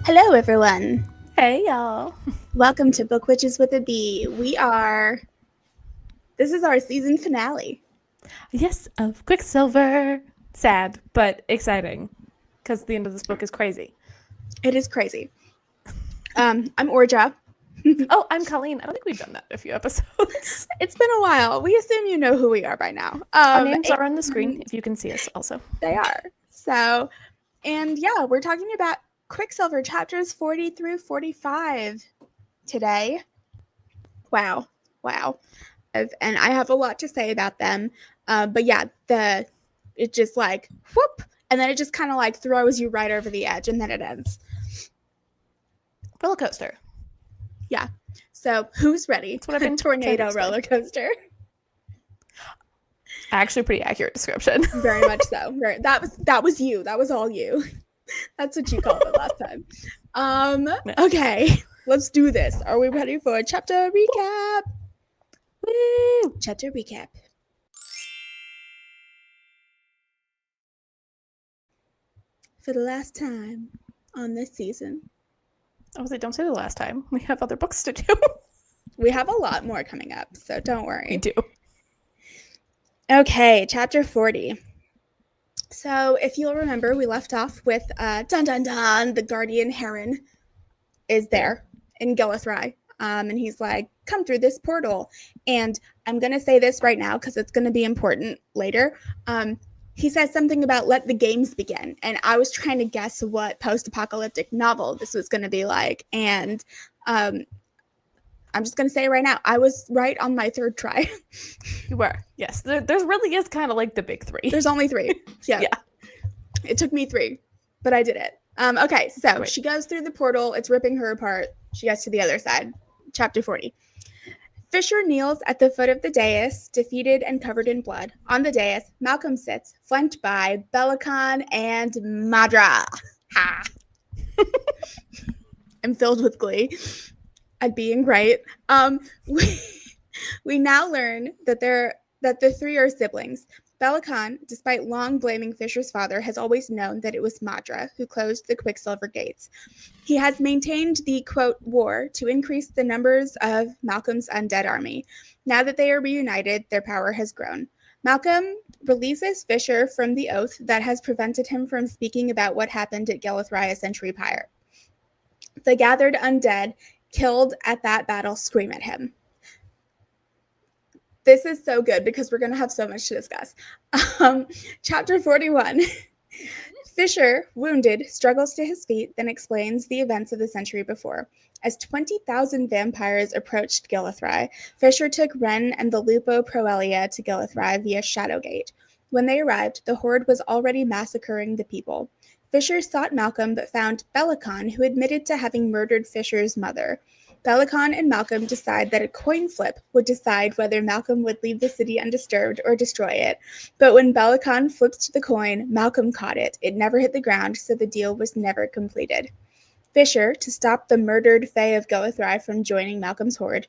Hello, everyone. Hey, y'all. Welcome to Book Witches with a B. This is our season finale. Yes, of Quicksilver. Sad, but exciting because the end of this book is crazy. It is crazy. I'm Orja. Oh, I'm Colleen. I don't think we've done that in a few episodes. It's been a while. We assume you know who we are by now. Our names are on the screen And if you can see us also. they are. So, and yeah, we're talking about Quicksilver chapters 40 through 45 today. Wow. And I have a lot to say about them. But yeah, it just like whoop, and then it just kind of like throws you right over the edge, and then it ends. Roller coaster. Yeah. So who's ready? That's what I've been Tornado roller coaster. Actually, pretty accurate description. Very much so. That was you. That was all you. That's what you called it last time. Okay, let's do this. Are we ready for a chapter recap? Woo! Chapter recap. For the last time on this season. I was like, don't say the last time. We have other books to do. We have a lot more coming up, so don't worry. We do. Okay, chapter 40. So, if you'll remember, we left off with the guardian heron is there in Gilithry. And he's like, come through this portal. And I'm going to say this right now because it's going to be important later. He says something about let the games begin. And I was trying to guess what post-apocalyptic novel this was going to be like. And I'm just going to say it right now. I was right on my third try. You were. Yes. There really is kind of like the big three. There's only three. Yeah. It took me 3, but I did it. Okay, so She goes through the portal. It's ripping her apart. She gets to the other side. Chapter 40. Fisher kneels at the foot of the dais, defeated and covered in blood. On the dais, Malcolm sits, flanked by Belicon and Madra. Ha! I'm filled with glee at being right. We now learn that the 3 are siblings. Belicon, despite long blaming Fisher's father, has always known that it was Madra who closed the Quicksilver gates. He has maintained the, quote, war to increase the numbers of Malcolm's undead army. Now that they are reunited, their power has grown. Malcolm releases Fisher from the oath that has prevented him from speaking about what happened at Gilithry a century prior. The gathered undead killed at that battle scream at him. This is so good because we're going to have so much to discuss. Chapter 41. Fisher, wounded, struggles to his feet, then explains the events of the century before. As 20,000 vampires approached Gilithry, Fisher took Ren and the Lupo Proelia to Gilithry via Shadowgate. When they arrived, the horde was already massacring the people. Fisher sought Malcolm but found Belicon, who admitted to having murdered Fisher's mother. Belicon and Malcolm decide that a coin flip would decide whether Malcolm would leave the city undisturbed or destroy it. But when Belicon flipped the coin, Malcolm caught it. It never hit the ground, so the deal was never completed. Fisher, to stop the murdered Fae of Gilithry from joining Malcolm's horde,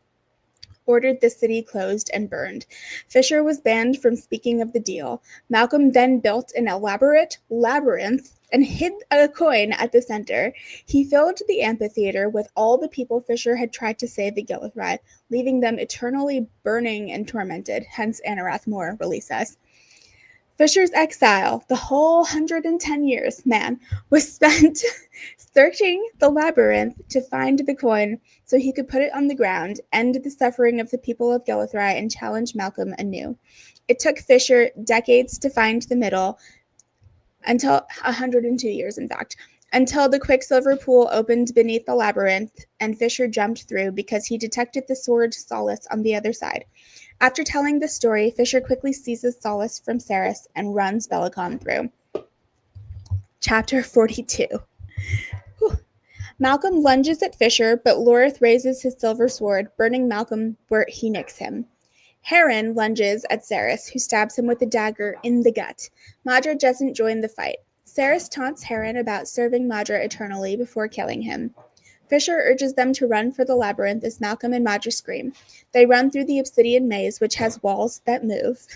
ordered the city closed and burned. Fisher was banned from speaking of the deal. Malcolm then built an elaborate labyrinth and hid a coin at the center. He filled the amphitheater with all the people Fisher had tried to save at Gilithry, leaving them eternally burning and tormented, hence Anarath Moore release us. Fisher's exile, the whole 110 years, man, was spent searching the labyrinth to find the coin so he could put it on the ground, end the suffering of the people of Gilithry, and challenge Malcolm anew. It took Fisher decades to find the middle, until 102 years, in fact, until the Quicksilver pool opened beneath the labyrinth and Fisher jumped through because he detected the sword Solace on the other side. After telling the story, Fisher quickly seizes Solace from Ceres and runs Belicon through. Chapter 42. Whew. Malcolm lunges at Fisher, but Lorith raises his silver sword, burning Malcolm where he nicks him. Heron lunges at Ceres, who stabs him with a dagger in the gut. Madra doesn't join the fight. Ceres taunts Heron about serving Madra eternally before killing him. Fisher urges them to run for the labyrinth as Malcolm and Madra scream. They run through the obsidian maze, which has walls that move.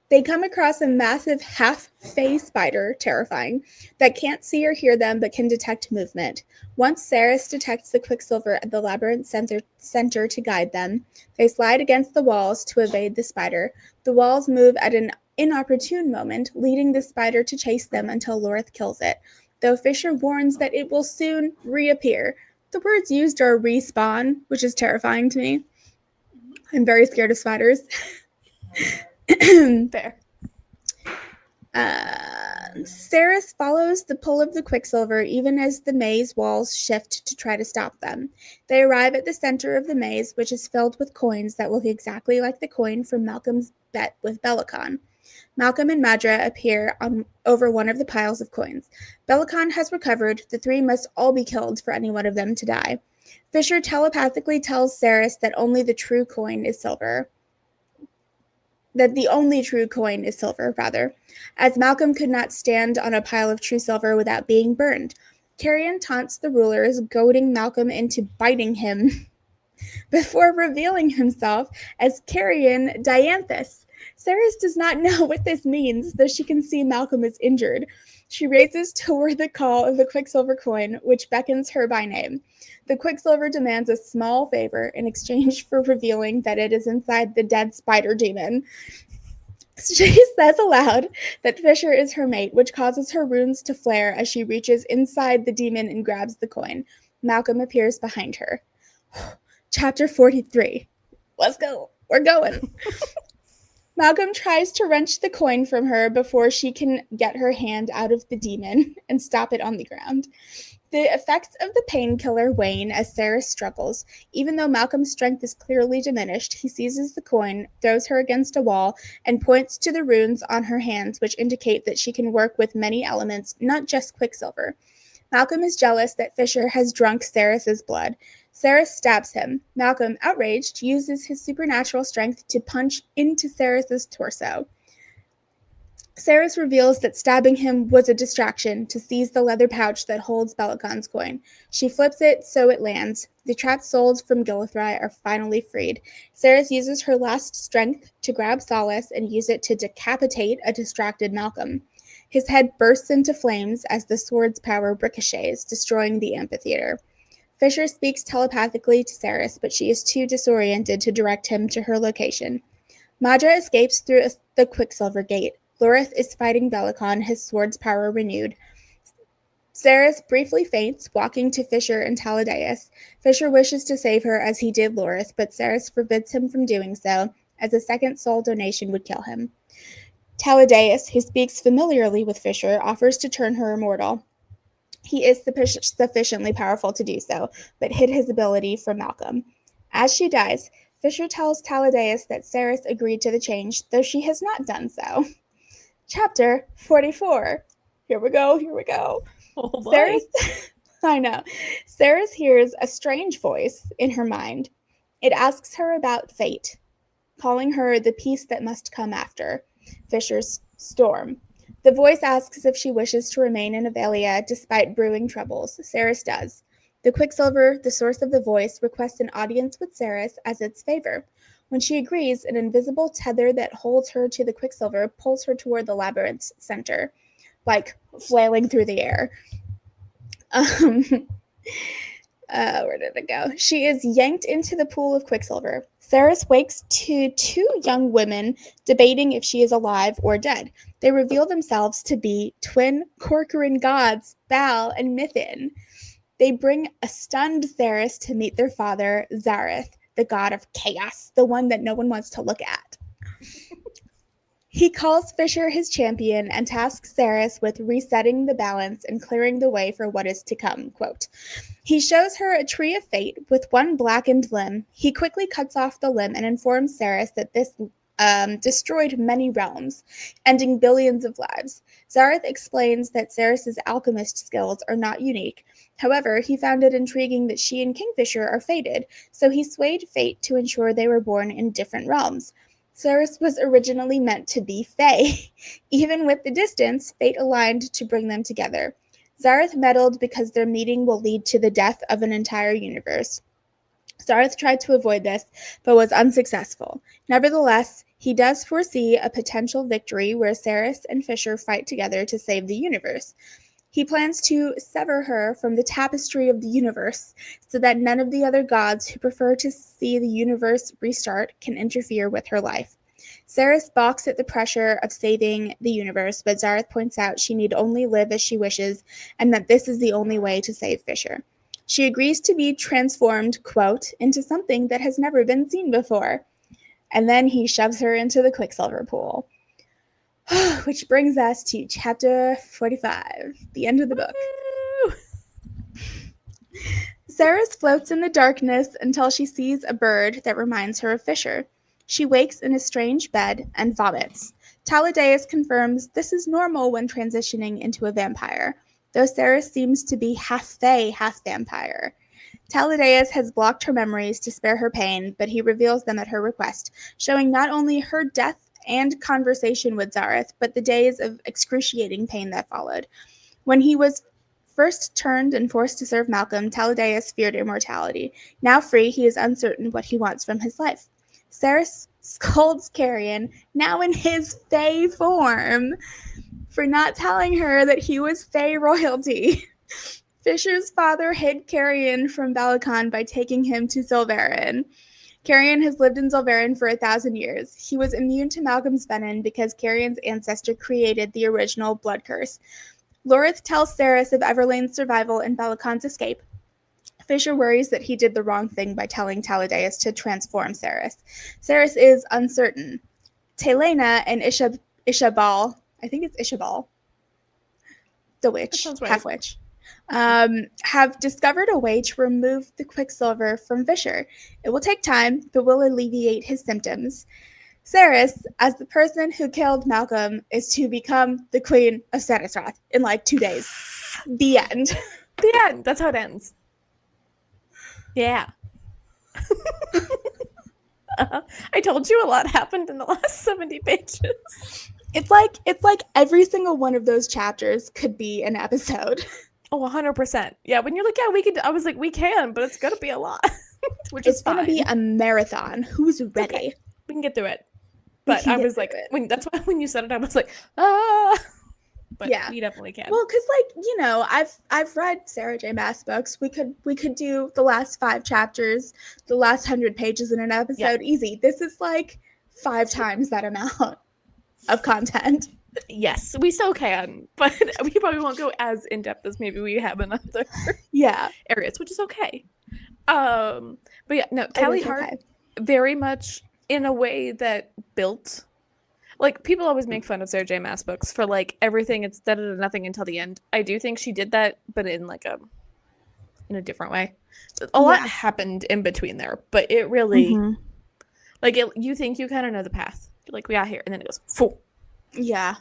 They come across a massive half-fey spider, terrifying, that can't see or hear them but can detect movement. Once Ceres detects the Quicksilver at the labyrinth center to guide them, they slide against the walls to evade the spider. The walls move at an inopportune moment, leading the spider to chase them until Lorith kills it, though Fisher warns that it will soon reappear. The words used are respawn, which is terrifying to me. I'm very scared of spiders. Fair. Ceres follows the pull of the Quicksilver even as the maze walls shift to try to stop them. They arrive at the center of the maze, which is filled with coins that look exactly like the coin from Malcolm's bet with Bellicon. Malcolm and Madra appear over one of the piles of coins. Bellicon has recovered. The three must all be killed for any one of them to die. Fisher telepathically tells Ceres that only the true coin is silver. That the only true coin is silver, rather, as Malcolm could not stand on a pile of true silver without being burned. Carrion taunts the rulers, goading Malcolm into biting him before revealing himself as Carrion Dianthus. Ceres does not know what this means, though she can see Malcolm is injured. She races toward the call of the Quicksilver coin, which beckons her by name. The Quicksilver demands a small favor in exchange for revealing that it is inside the dead spider demon. She says aloud that Fisher is her mate, which causes her runes to flare as she reaches inside the demon and grabs the coin. Malcolm appears behind her. Chapter 43. Let's go. We're going. Malcolm tries to wrench the coin from her before she can get her hand out of the demon and stop it on the ground. The effects of the painkiller wane as Ceres struggles. Even though Malcolm's strength is clearly diminished, he seizes the coin, throws her against a wall, and points to the runes on her hands, which indicate that she can work with many elements, not just Quicksilver. Malcolm is jealous that Fisher has drunk Ceres' blood. Ceres stabs him. Malcolm, outraged, uses his supernatural strength to punch into Ceres' torso. Ceres reveals that stabbing him was a distraction to seize the leather pouch that holds Bellicon's coin. She flips it so it lands. The trapped souls from Gillithry are finally freed. Ceres uses her last strength to grab Solace and use it to decapitate a distracted Malcolm. His head bursts into flames as the sword's power ricochets, destroying the amphitheater. Fisher speaks telepathically to Ceres, but she is too disoriented to direct him to her location. Madra escapes through the Quicksilver gate. Lorith is fighting Bellicon, his sword's power renewed. Ceres briefly faints, walking to Fisher and Taladeus. Fisher wishes to save her as he did Lorith, but Ceres forbids him from doing so, as a second soul donation would kill him. Taladeus, who speaks familiarly with Fisher, offers to turn her immortal. He is sufficiently powerful to do so, but hid his ability from Malcolm. As she dies, Fisher tells Taladeus that Ceres agreed to the change, though she has not done so. Chapter 44. Here we go. Oh boy. Ceres, I know. Ceres hears a strange voice in her mind. It asks her about fate, calling her the peace that must come after Fisher's storm. The voice asks if she wishes to remain in Avelia despite brewing troubles. Ceres does. The Quicksilver, the source of the voice, requests an audience with Ceres as its favor. When she agrees, an invisible tether that holds her to the Quicksilver pulls her toward the labyrinth's center, like flailing through the air. Where did it go? She is yanked into the pool of Quicksilver. Ceres wakes to two young women debating if she is alive or dead. They reveal themselves to be twin Corcoran gods, Baal and Mithin. They bring a stunned Ceres to meet their father, Zareth, the god of chaos, the one that no one wants to look at. He calls Fisher his champion and tasks Ceres with resetting the balance and clearing the way for what is to come, quote. He shows her a tree of fate with one blackened limb. He quickly cuts off the limb and informs Ceres that this destroyed many realms, ending billions of lives. Zareth explains that Ceres' alchemist skills are not unique. However, he found it intriguing that she and Kingfisher are fated, so he swayed fate to ensure they were born in different realms. Ceres was originally meant to be Fae. Even with the distance, fate aligned to bring them together. Zareth meddled because their meeting will lead to the death of an entire universe. Zareth tried to avoid this, but was unsuccessful. Nevertheless, He does foresee a potential victory where Ceres and Fisher fight together to save the universe. He plans to sever her from the tapestry of the universe so that none of the other gods who prefer to see the universe restart can interfere with her life. Ceres balks at the pressure of saving the universe, but Zareth points out she need only live as she wishes and that this is the only way to save Fisher. She agrees to be transformed, quote, into something that has never been seen before. And then he shoves her into the Quicksilver pool. Which brings us to chapter 45, the end of the book. Ceres floats in the darkness until she sees a bird that reminds her of Fisher. She wakes in a strange bed and vomits. Taladeus confirms this is normal when transitioning into a vampire, though Ceres seems to be half fae, half vampire. Taladeus has blocked her memories to spare her pain, but he reveals them at her request, showing not only her death and conversation with Zareth, but the days of excruciating pain that followed. When he was first turned and forced to serve Malcolm, Taladeus feared immortality. Now free, he is uncertain what he wants from his life. Ceres scolds Carrion, now in his fae form, for not telling her that he was fae royalty. Fisher's father hid Carrion from Balicon by taking him to Silverin. Carrion has lived in Silverin for 1,000 years. He was immune to Malcolm's venom because Carrion's ancestor created the original blood curse. Lorith tells Ceres of Everlane's survival and Balicon's escape. Fisher worries that he did the wrong thing by telling Taladeus to transform Ceres. Ceres is uncertain. Telena and Ishabal, I think it's Ishabal, the witch, Right. half-witch, have discovered a way to remove the Quicksilver from Fisher. It will take time, but will alleviate his symptoms. Ceres, as the person who killed Malcolm, is to become the Queen of Satisrath in like 2 days. The end. The end. That's how it ends. Yeah. I told you a lot happened in the last 70 pages. It's like every single one of those chapters could be an episode. Oh, 100%. Yeah, when you're like, yeah, we could. I was like, we can, but it's gonna be a lot. Which is fine. It's gonna be a marathon. Who's ready? Okay. We can get through it. But I was like, that's why when you said it, I was like, ah. But yeah, we definitely can. Well, because I've read Sarah J. Maas books. We could do the last 5 chapters, the last 100 pages in an episode, easy. This is like 5 times that amount of content. Yes, we still can, but we probably won't go as in depth as maybe we have in other areas, which is okay. But yeah, no, Callie Hart very much in a way that built. Like, people always make fun of Sarah J. Maas books for, like, everything, it's nothing until the end. I do think she did that, but in, like, in a different way. A lot happened in between there, but it really, you think you kind of know the path. You're like, we are here, and then it goes, full. Yeah.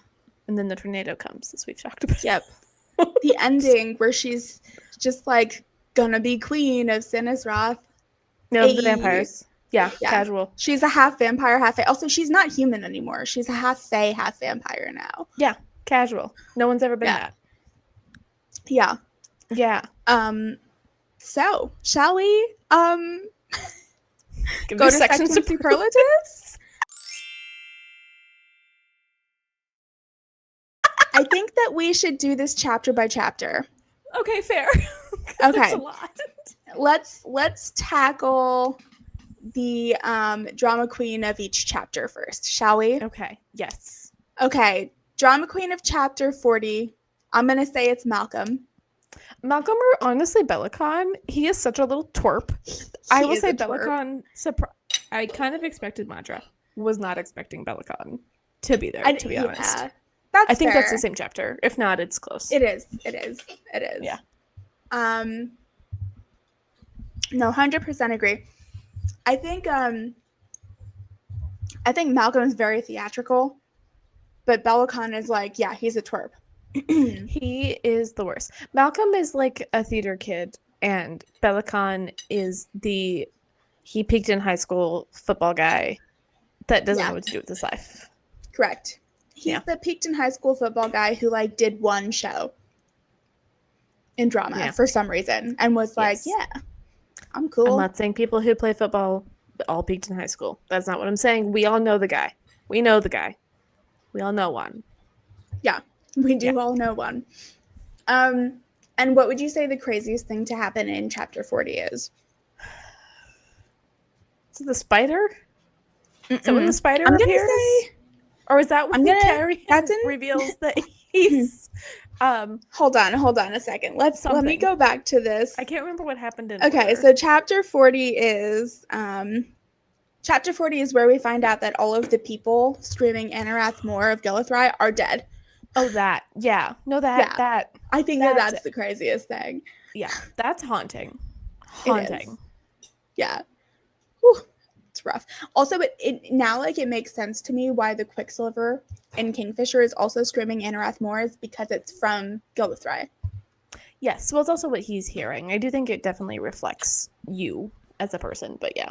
And then the tornado comes, as we've talked about. Yep. The ending where she's just, like, gonna be queen of Sinisroth. No, the vampires. Yeah, casual. She's a half vampire, half fae. Also, she's not human anymore. She's a half fae, half vampire now. Yeah, casual. No one's ever been that. Yeah. Yeah. So, shall we go to section superlatives? I think that we should do this chapter by chapter. Okay, fair. Okay. That's a lot. Let's tackle the drama queen of each chapter first, shall we? Okay. Yes. Okay. Drama queen of chapter 40. I'm gonna say it's Malcolm. Malcolm, or honestly Belicon, he is such a little twerp. I will say Belicon. I kind of expected Madra. Was not expecting Belicon to be there. To be honest, I think that's the same chapter. If not, it's close. It is. Yeah. No, 100% agree. I think Malcolm is very theatrical, but Belicon is like, yeah, he's a twerp. He is the worst. Malcolm is like a theater kid, and Belicon is he peaked in high school football guy that doesn't know what to do with his life. Correct. He's the peaked in high school football guy who like did one show in drama for some reason and was like, I'm cool. I'm not saying people who play football all peaked in high school. That's not what I'm saying. We all know the guy. We know the guy. We all know one. Yeah, we do all know one. And what would you say the craziest thing to happen in chapter 40 is? So the spider? Is that when the spider appears? Or is that when Carrie reveals that he's hold on a second. Let me go back to this. I can't remember what happened in Okay, so chapter 40 is where we find out that all of the people screaming Anarath Moore of Gilithry are dead. Oh, that. Yeah. No, that. I think that's the craziest thing. Yeah, that's haunting. Haunting. Yeah. Whew, it's rough. Also, it now, like, it makes sense to me why the Quicksilver in Kingfisher is also screaming Anarath Moore, is because it's from Gilithry. Yes, well, it's also what he's hearing. I do think it definitely reflects you as a person, but yeah.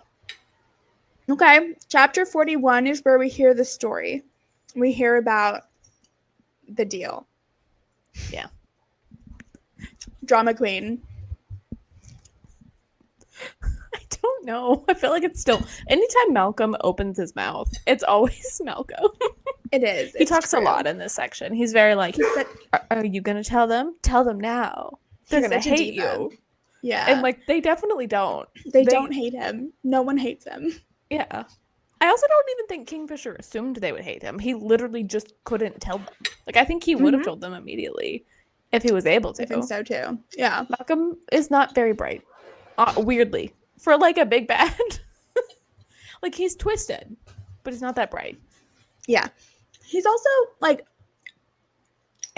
Okay, chapter 41 is where we hear the story. We hear about the deal. Yeah. Drama queen. I don't know. I feel like it's still... Anytime Malcolm opens his mouth, it's always Malcolm. It is. He talks a lot in this section. He's very like, are you going to tell them? Tell them now. They're going to hate you. Yeah. And like, they definitely don't. They don't hate him. No one hates him. Yeah. I also don't even think Kingfisher assumed they would hate him. He literally just couldn't tell them. Like, I think he would have told them immediately if he was able to. I think so too. Yeah. Malcolm is not very bright. Weirdly. For like a big bad. Like, he's twisted, but he's not that bright. Yeah. He's also like,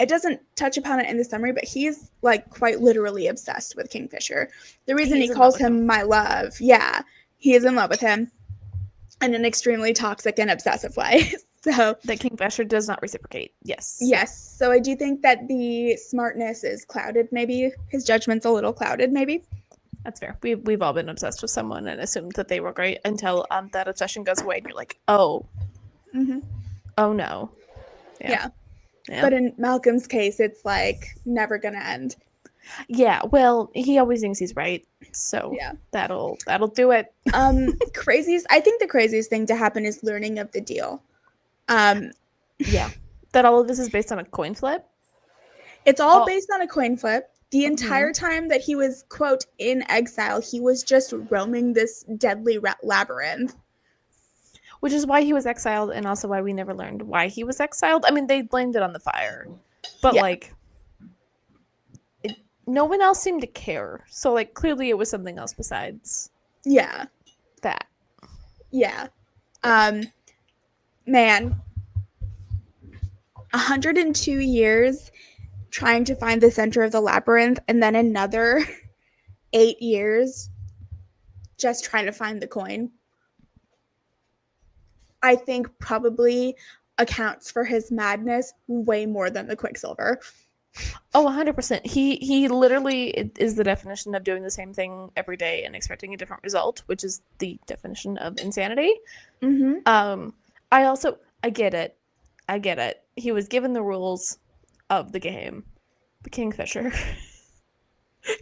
it doesn't touch upon it in the summary, but he's like quite literally obsessed with Kingfisher. The reason he calls him my love, he is in love with him in an extremely toxic and obsessive way. So that Kingfisher does not reciprocate. Yes. Yes. So I do think that the smartness is clouded. Maybe his judgment's a little clouded. Maybe. That's fair. We've all been obsessed with someone and assumed that they were great until that obsession goes away and you're like, oh. Oh no. Yeah. But in Malcolm's case, it's like never gonna end. Yeah, well, he always thinks he's right, so that'll do it. I think the craziest thing to happen is learning of the deal. Yeah, that all of this is based on a coin flip. It's all based on a coin flip. The entire time that he was, quote, in exile, he was just roaming this deadly labyrinth. Which is why he was exiled, and also why we never learned why he was exiled. I mean, they blamed it on the fire, but no one else seemed to care. So, like, clearly it was something else besides that. Yeah. Man, 102 years trying to find the center of the labyrinth, and then another 8 years just trying to find the coin. I think probably accounts for his madness way more than the Quicksilver. Oh, 100%. He literally is the definition of doing the same thing every day and expecting a different result, which is the definition of insanity. I get it. He was given the rules of the game. The Kingfisher.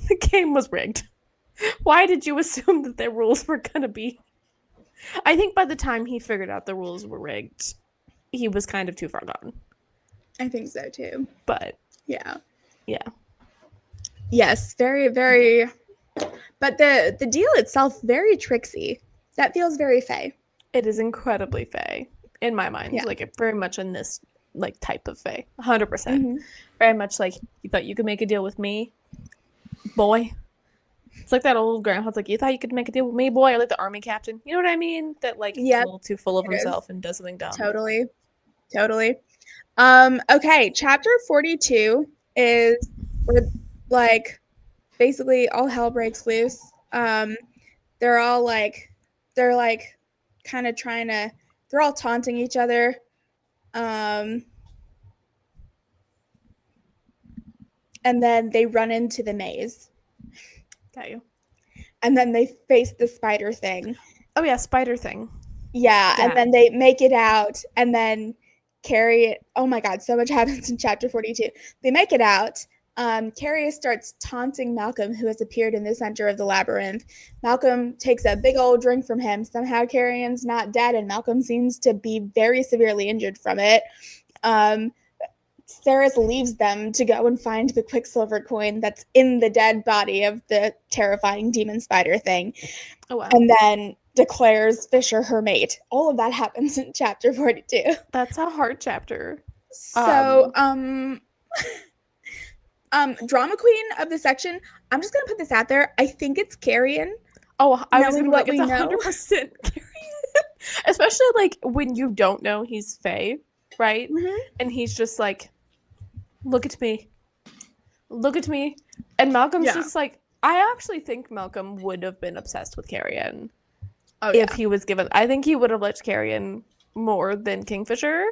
The game was rigged. Why did you assume that the rules were going to be... I think by the time he figured out the rules were rigged, he was kind of too far gone. I think so too. But yeah. Yes, very, very. But the deal itself, very tricksy. That feels very Fae. It is incredibly Fae in my mind. Yeah. Like very much in this like type of Fae, 100%. Very much like you thought you could make a deal with me, boy. It's like that old grandpa's like, you thought you could make a deal with me, boy, or like the army captain. You know what I mean? That like he's a little too full of himself and does something dumb. Totally. Okay, chapter 42 is where like basically all hell breaks loose. They're all kind of they're all taunting each other. And then they run into the maze. Got you. And then they face the spider thing. Oh yeah, spider thing. Yeah, and then they make it out and then carry it. Oh my god, so much happens in chapter 42. They make it out. Carrie starts taunting Malcolm, who has appeared in the center of the labyrinth. Malcolm takes a big old drink from him. Somehow Carrion's not dead, and Malcolm seems to be very severely injured from it. Ceres leaves them to go and find the Quicksilver coin that's in the dead body of the terrifying demon spider thing. Oh, wow. And then declares Fisher her mate. All of that happens in chapter 42. That's a hard chapter. So, drama queen of the section, I'm just gonna put this out there. I think it's Carrion. Oh, I was gonna be like, it's 100% Carrion. Especially like when you don't know he's Fae, right? Mm-hmm. And he's just like, look at me. Look at me. And Malcolm's just like, I actually think Malcolm would have been obsessed with Carrion if he was given. I think he would have liked Carrion more than Kingfisher.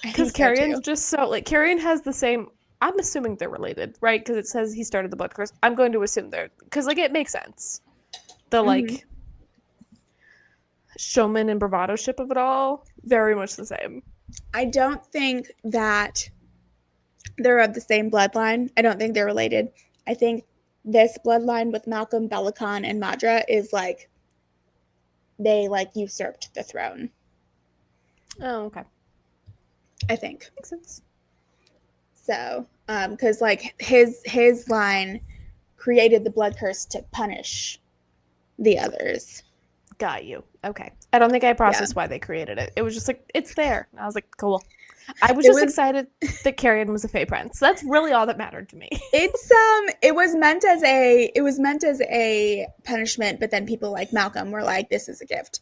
Because Carrion's just so, like, Carrion has the same, I'm assuming they're related, right? Because it says he started the blood curse. I'm going to assume they're, because, like, it makes sense. The, like, showman and bravado-ship of it all, very much the same. I don't think that they're of the same bloodline. I don't think they're related. I think this bloodline with Malcolm, Belicon, and Madra is, like, they, like, usurped the throne. Oh, okay. I think. Makes sense. So, because, like, his line created the blood curse to punish the others. Got you. Okay. I don't think I processed why they created it. It was just like, it's there. And I was like, cool. I was just excited that Carrion was a Fae Prince. That's really all that mattered to me. It was meant as a punishment, but then people like Malcolm were like, this is a gift.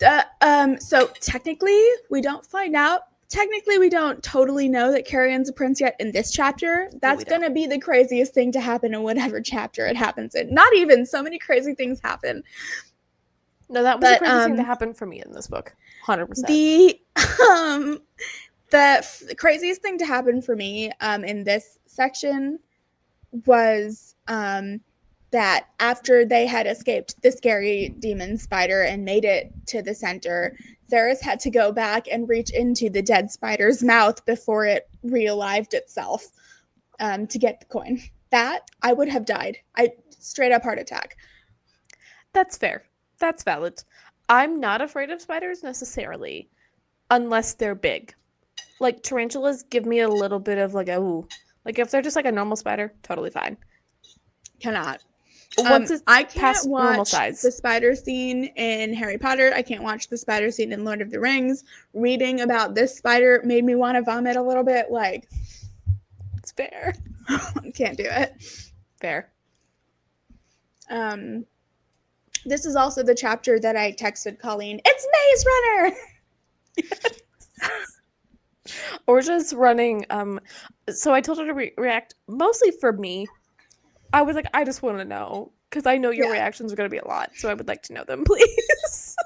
So technically we don't find out. Technically we don't totally know that Carrion's a prince yet in this chapter. That's gonna be the craziest thing to happen in whatever chapter it happens in. Not even, so many crazy things happen. No, that was the craziest thing that happened for me in this book. 100%. The craziest thing to happen for me in this section was that after they had escaped the scary demon spider and made it to the center, Ceres had to go back and reach into the dead spider's mouth before it realived itself to get the coin. That, I would have died. Straight up heart attack. That's fair. That's valid. I'm not afraid of spiders necessarily, unless they're big. Like, tarantulas give me a little bit of, like, ooh. Like, if they're just, like, a normal spider, totally fine. Cannot. Once it's I can't past watch normal size. the spider scene in Harry Potter. I can't watch the spider scene in Lord of the Rings. Reading about this spider made me want to vomit a little bit. Like, it's fair. Can't do it. Fair. This is also the chapter that I texted Colleen. It's Maze Runner! Or just running. So I told her to react mostly for me. I was like, I just want to know because I know your reactions are going to be a lot, so I would like to know them, please.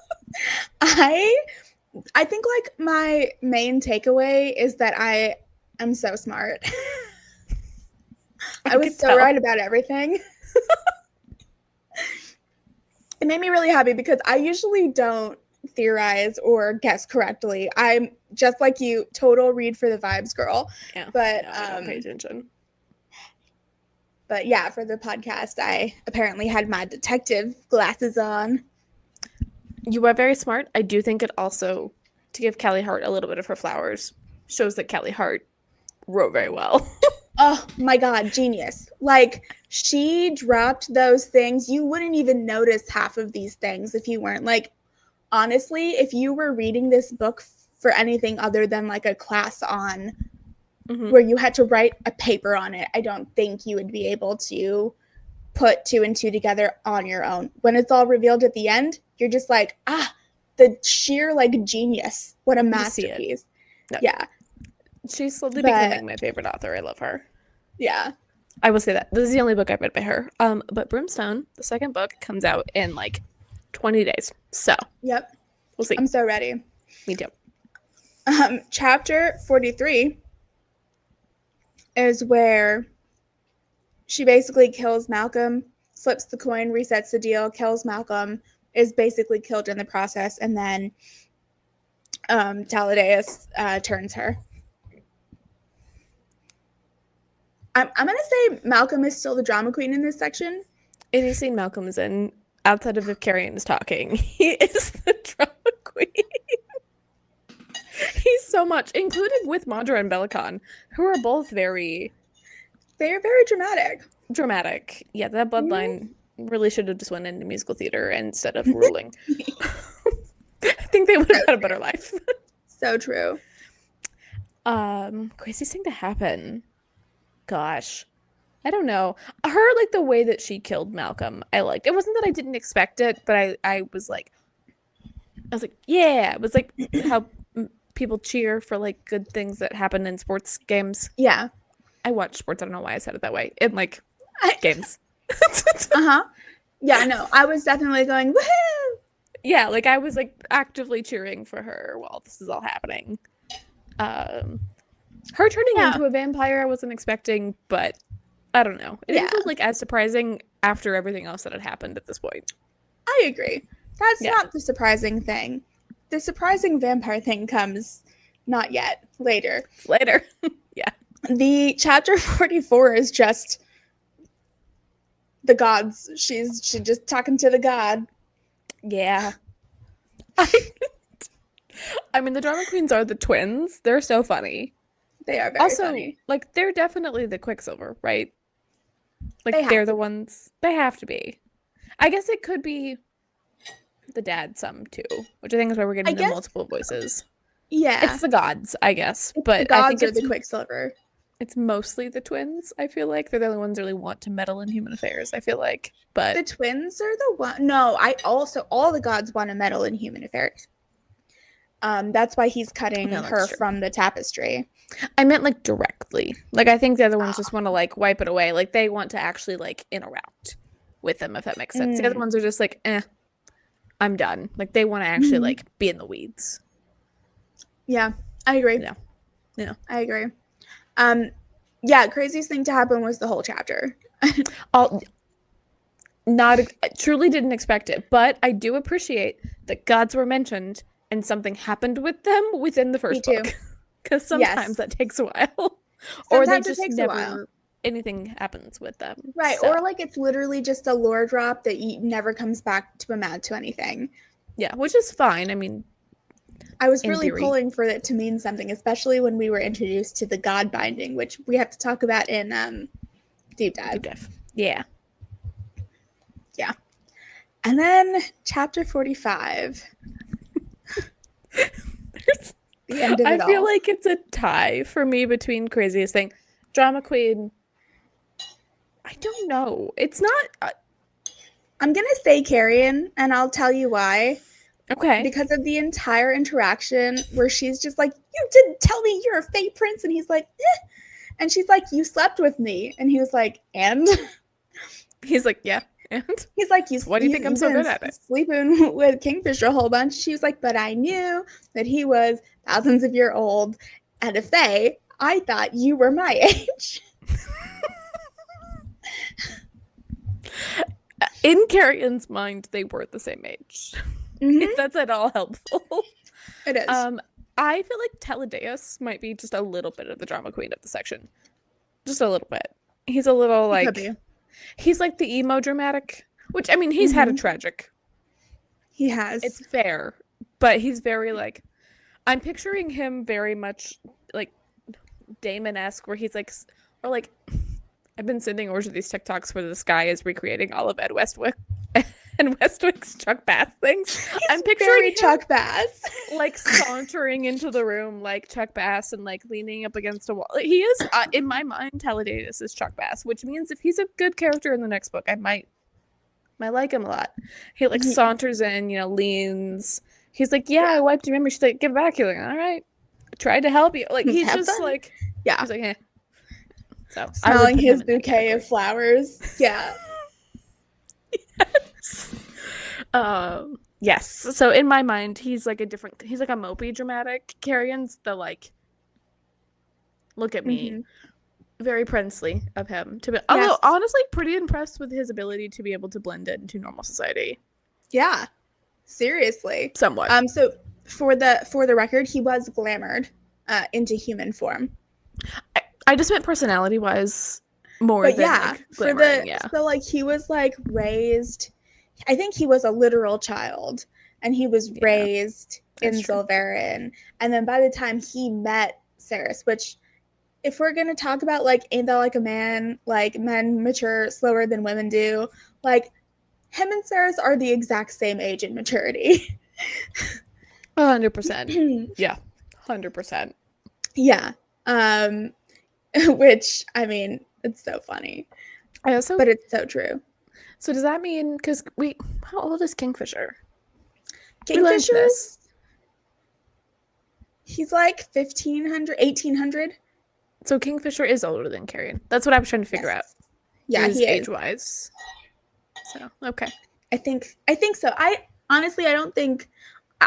I think like my main takeaway is that I am so smart. I was so right about everything. It made me really happy because I usually don't theorize or guess correctly. I'm just like you, total read for the vibes girl. Yeah, but no, I don't pay attention. But yeah, for the podcast, I apparently had my detective glasses on. You are very smart. I do think it also, to give Callie Hart a little bit of her flowers, shows that Callie Hart wrote very well. Oh my God, genius. Like, she dropped those things. You wouldn't even notice half of these things if you weren't like, honestly, if you were reading this book for anything other than like a class on where you had to write a paper on it, I don't think you would be able to put 2 and 2 together on your own. When it's all revealed at the end, you're just like, the sheer like genius. What a masterpiece. No. Yeah. She's slowly becoming my favorite author. I love her. Yeah. I will say that. This is the only book I've read by her. But Brimstone, the second book, comes out in like 20 days. So. Yep. We'll see. I'm so ready. Me too. Chapter 43 is where she basically kills Malcolm, flips the coin, resets the deal, kills Malcolm, is basically killed in the process, and then Taladeus turns her. I'm gonna say Malcolm is still the drama queen in this section. Any scene Malcolm is in, outside of if Carrion is talking, he is the drama queen. He's so much, included with Madra and Belicon, who are both very... They're very dramatic. Dramatic. Yeah, that bloodline really should have just went into musical theater instead of ruling. I think they would have had a better life. So true. Craziest thing to happen. Gosh. I don't know. Her, like, the way that she killed Malcolm, I liked. It wasn't that I didn't expect it, but I was like, yeah. It was like how people cheer for, like, good things that happen in sports games. Yeah. I watch sports. I don't know why I said it that way. In, like, games. Yeah, no. I was definitely going, woohoo! Yeah, like, I was, like, actively cheering for her while this is all happening. Her turning into a vampire I wasn't expecting, but I don't know. It didn't feel, like, as surprising after everything else that had happened at this point. I agree. That's not the surprising thing. The surprising vampire thing comes not yet. Later. Yeah. The chapter 44 is just the gods. She's just talking to the god. Yeah. I mean, the drama queens are the twins. They're so funny. They are very funny. Like, they're definitely the Quicksilver, right? Like, they're the ones. They have to be. I guess it could be the dad some, too. Which I think is why we're getting the multiple voices. Yeah. It's the gods, I guess. But the gods I think it's the Quicksilver. It's mostly the twins, I feel like. They're the only ones that really want to meddle in human affairs, I feel like. But the twins are the one. No, all the gods want to meddle in human affairs. That's why he's cutting her from the tapestry. I meant, like, directly. Like, I think the other ones just want to, like, wipe it away. Like, they want to actually, like, interact with them, if that makes sense. The other ones are just like, I'm done. Like, they want to actually, like, be in the weeds. Yeah, I agree. Yeah. I agree. Yeah, craziest thing to happen was the whole chapter. Truly didn't expect it, but I do appreciate that gods were mentioned and something happened with them within the first book. Because sometimes that takes a while. Or they just never anything happens with them. Right, so. Or like it's literally just a lore drop that never comes back to amount to anything. Yeah, which is fine. I mean, I was really pulling for it to mean something, especially when we were introduced to the god binding, which we have to talk about in Deep Dive. Yeah. Yeah. And then chapter 45. The end of it all. I feel like it's a tie for me between craziest thing. Drama queen. I don't know. It's not. I'm going to say Carrion, and I'll tell you why. Okay. Because of the entire interaction where she's just like, you didn't tell me you're a Fae Prince. And he's like, eh. And she's like, you slept with me. And he was like, and? He's like, yeah. And? He's like, why do you think I'm so good at it? Sleeping with Kingfisher a whole bunch. She was like, but I knew that he was thousands of years old and a Fae. I thought you were my age. In Carrion's mind, they were the same age. If that's at all helpful. It is. I feel like Teledeus might be just a little bit of the drama queen of the section. Just a little bit. He's a little like... He's like the emo dramatic. Which, I mean, he's had a tragic. He has. It's fair. But he's very like... I'm picturing him very much like Damon-esque, where he's like... Or like... I've been sending over to these TikToks where this guy is recreating all of Ed Westwick and Westwick's Chuck Bass things. I'm picturing Chuck Bass, like sauntering into the room like Chuck Bass and like leaning up against a wall. He is, in my mind, Teledeus is Chuck Bass, which means if he's a good character in the next book, I might like him a lot. He like saunters in, leans. He's like, yeah, I wiped your memory. She's like, give it back. You're like, all right, I tried to help you. Like he's Have just fun. Like, yeah. He's like, eh. So smelling his bouquet of flowers. Yeah. Yes. So in my mind, he's like a mopey dramatic. Carrion's the like, look at me. Very princely of him to be. Although honestly, pretty impressed with his ability to be able to blend into normal society. Yeah. Seriously. Somewhat. So for the record, he was glamoured into human form. I just meant personality-wise. more But than yeah, like glamoring. Yeah, so like he was like raised, I think he was a literal child, and he was raised in Zilverin, and then by the time he met Ceres, which if we're gonna talk about like ain't that like a man, like men mature slower than women do, like him and Ceres are the exact same age in maturity. 100%. Yeah, 100%. Yeah. Which I mean, it's so funny. But it's so true. So does that mean, because how old is Kingfisher? Kingfisher's, he's like 1500, 1800. So Kingfisher is older than Carrion. That's what I was trying to figure out. Yeah, he is. Age-wise. So, okay. I think so. I don't think,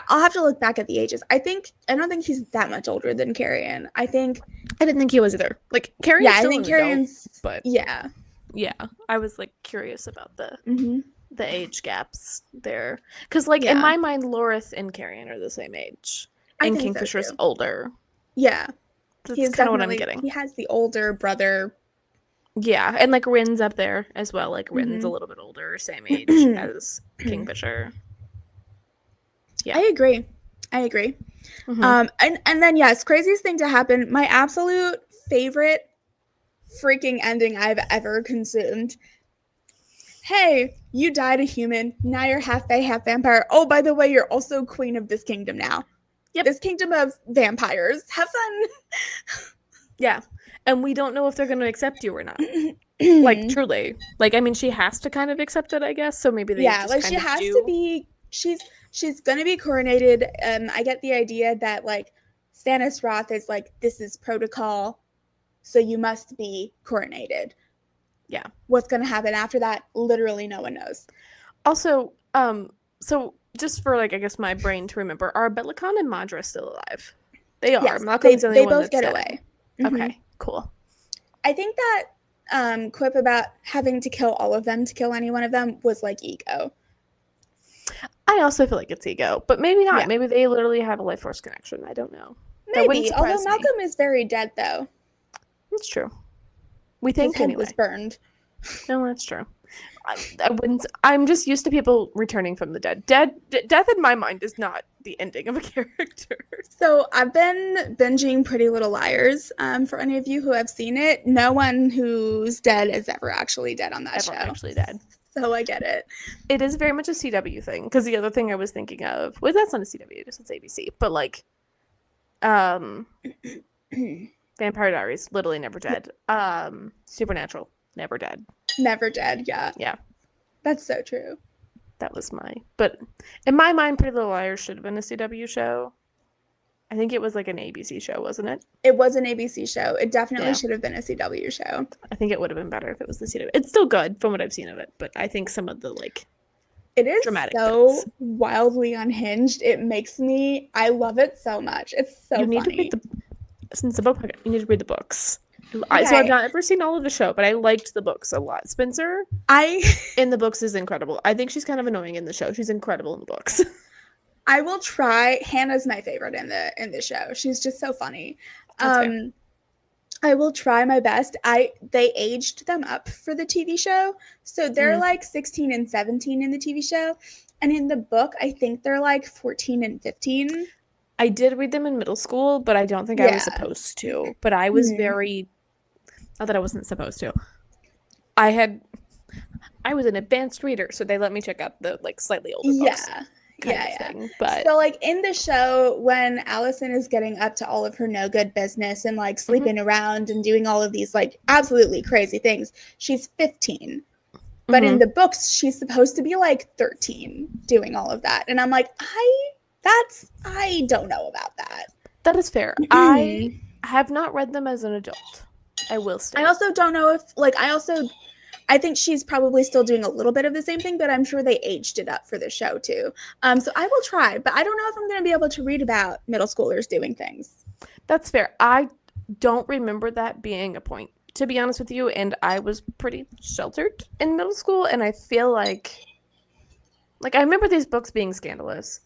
I'll have to look back at the ages. I don't think he's that much older than Carrion. I didn't think he was either. Like, Carrion's still I think Carrion's, adult, but yeah. Yeah, I was like curious about the age gaps there, because like in my mind, Lorith and Carrion are the same age, and Kingfisher's older. Yeah, that's kind of what I'm getting. He has the older brother. Yeah, and like Rin's up there as well. Like Rin's a little bit older, same age as Kingfisher. Yeah, I agree. And then yes, craziest thing to happen. My absolute favorite freaking ending I've ever consumed. Hey, you died a human. Now you're half fae, half vampire. Oh, by the way, you're also queen of this kingdom now. Yep. This kingdom of vampires. Have fun. Yeah. And we don't know if they're going to accept you or not. Like, truly. Like, I mean, she has to kind of accept it, I guess. So maybe they just like, she has to be, she's going to be coronated. I get the idea that, like, Stannis Roth is like, this is protocol, so you must be coronated. Yeah. What's going to happen after that? Literally no one knows. Also, so just for, like, I guess my brain to remember, are Belicon and Madra still alive? They are. Yes, Malcolm's the only they one both that's get dead. away. Okay, cool. I think that quip about having to kill all of them to kill any one of them was like ego. I also feel like it's ego, but maybe not. Yeah. Maybe they literally have a life force connection. I don't know. Maybe, although Malcolm is very dead, though. That's true. We think his head was burned. No, that's true. I wouldn't. I'm just used to people returning from the dead. Death in my mind is not the ending of a character. So I've been binging Pretty Little Liars. For any of you who have seen it, no one who's dead is ever actually dead on that show. Actually dead. So I get it. It is very much a CW thing, because the other thing I was thinking of, well, that's not a CW, it's ABC, but like, Vampire Diaries, literally never dead. Supernatural, never dead. Never dead, yeah. Yeah. That's so true. That was but in my mind, Pretty Little Liars should have been a CW show. I think it was like an ABC show, wasn't it? It was an ABC show. It definitely should have been a CW show. I think it would have been better if it was the CW. It's still good from what I've seen of it, but I think some of the like it is dramatic so bits. Wildly unhinged. It makes me, I love it so much. It's so funny. To read since the book, you need to read the books. Okay. So I've not ever seen all of the show, but I liked the books a lot. Spencer, in the books is incredible. I think she's kind of annoying in the show. She's incredible in the books. I will try. Hannah's my favorite in the show. She's just so funny. I will try my best. They aged them up for the TV show, so they're like 16 and 17 in the TV show, and in the book, I think they're like 14 and 15. I did read them in middle school, but I don't think I was supposed to. But I was very, not that I wasn't supposed to. I was an advanced reader, so they let me check out the like slightly older books. Thing, but so like in the show, when Allison is getting up to all of her no good business and like sleeping around and doing all of these like absolutely crazy things, she's 15. But in the books, she's supposed to be like 13 doing all of that. And I'm like, I don't know about that. That is fair. I have not read them as an adult. I will say. I also don't know if like I think she's probably still doing a little bit of the same thing, but I'm sure they aged it up for the show too. So I will try, but I don't know if I'm going to be able to read about middle schoolers doing things. That's fair. I don't remember that being a point, to be honest with you, and I was pretty sheltered in middle school, and I feel like I remember these books being scandalous.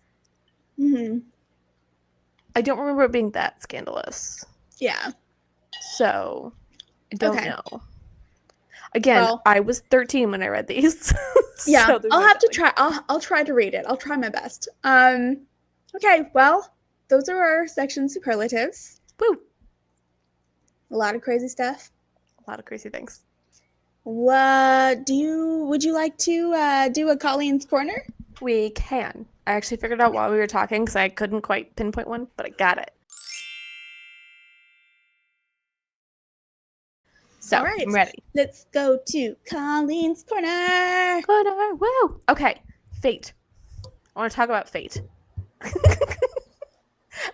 I don't remember it being that scandalous. Yeah. So, I don't know. Again, Well, I was 13 when I read these. yeah, So I'll have to try. I'll try to read it. I'll try my best. Okay, well, those are our section superlatives. Woo! A lot of crazy stuff. A lot of crazy things. Would you like to do a Colleen's Corner? We can. I actually figured out while we were talking because I couldn't quite pinpoint one, but I got it. So, all right, I'm ready. Let's go to Colleen's Corner. Corner, woo! Okay, fate. I want to talk about fate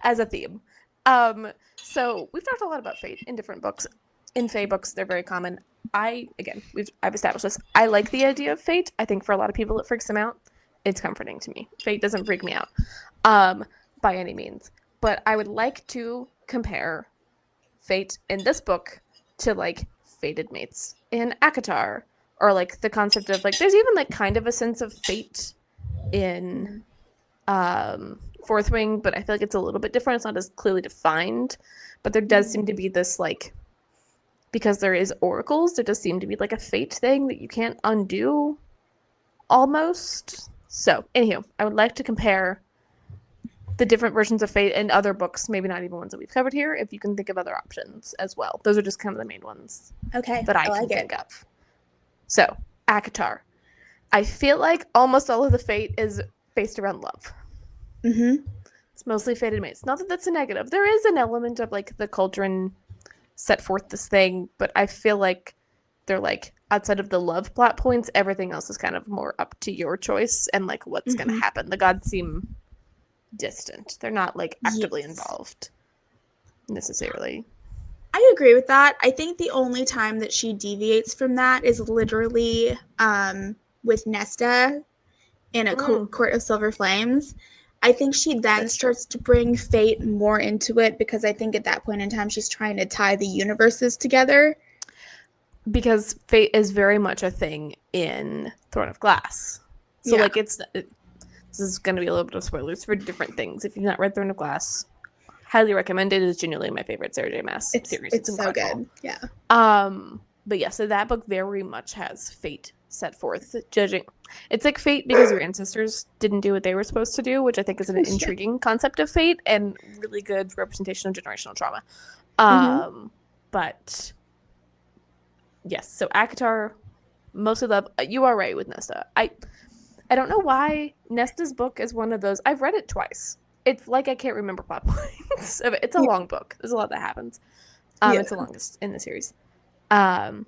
as a theme. So we've talked a lot about fate in different books. In Fae books, they're very common. I've established this. I like the idea of fate. I think for a lot of people, it freaks them out. It's comforting to me. Fate doesn't freak me out, by any means. But I would like to compare fate in this book to like fated mates in ACOTAR, or like the concept of like there's even like kind of a sense of fate in Fourth Wing, but I feel like it's a little bit different. It's not as clearly defined, but there does seem to be this like, because there is oracles, there does seem to be like a fate thing that you can't undo almost. So anywho, I would like to compare the different versions of fate in other books, maybe not even ones that we've covered here, if you can think of other options as well. Those are just kind of the main ones that I can think of. So ACOTAR, I feel like almost all of the fate is based around love. It's mostly fated mates. Not that that's a negative. There is an element of like the cauldron set forth this thing, but I feel like they're like outside of the love plot points, everything else is kind of more up to your choice and like what's going to happen. The gods seem distant. They're not like actively involved necessarily. I agree with that. I think the only time that she deviates from that is literally with Nesta in a Court of Silver Flames. I think she then starts to bring fate more into it because I think at that point in time she's trying to tie the universes together. Because fate is very much a thing in Throne of Glass. So like this is going to be a little bit of spoilers for different things. If you've not read Throne of Glass, highly recommend it. It's genuinely my favorite Sarah J. Maas series. It's so good. Yeah. But yeah, so that book very much has fate set forth, judging. It's like fate because your ancestors didn't do what they were supposed to do, which I think is an intriguing concept of fate and really good representation of generational trauma. But yes, so ACOTAR, mostly love. You are right with Nesta. I don't know why Nesta's book is one of those. I've read it twice. It's like I can't remember plot points. It's a long book. There's a lot that happens. It's the longest in the series. And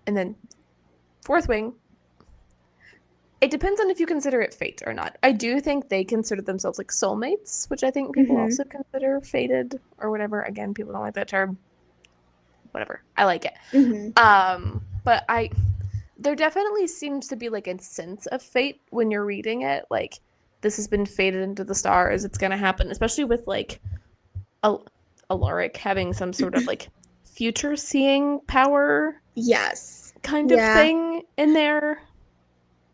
then Fourth Wing, it depends on if you consider it fate or not. I do think they consider themselves like soulmates, which I think people also consider fated or whatever. Again, people don't like that term. Whatever. I like it. But there definitely seems to be like a sense of fate when you're reading it. Like, this has been fated into the stars. It's going to happen, especially with like Alaric having some sort of like future seeing power. Yes. Kind of thing in there.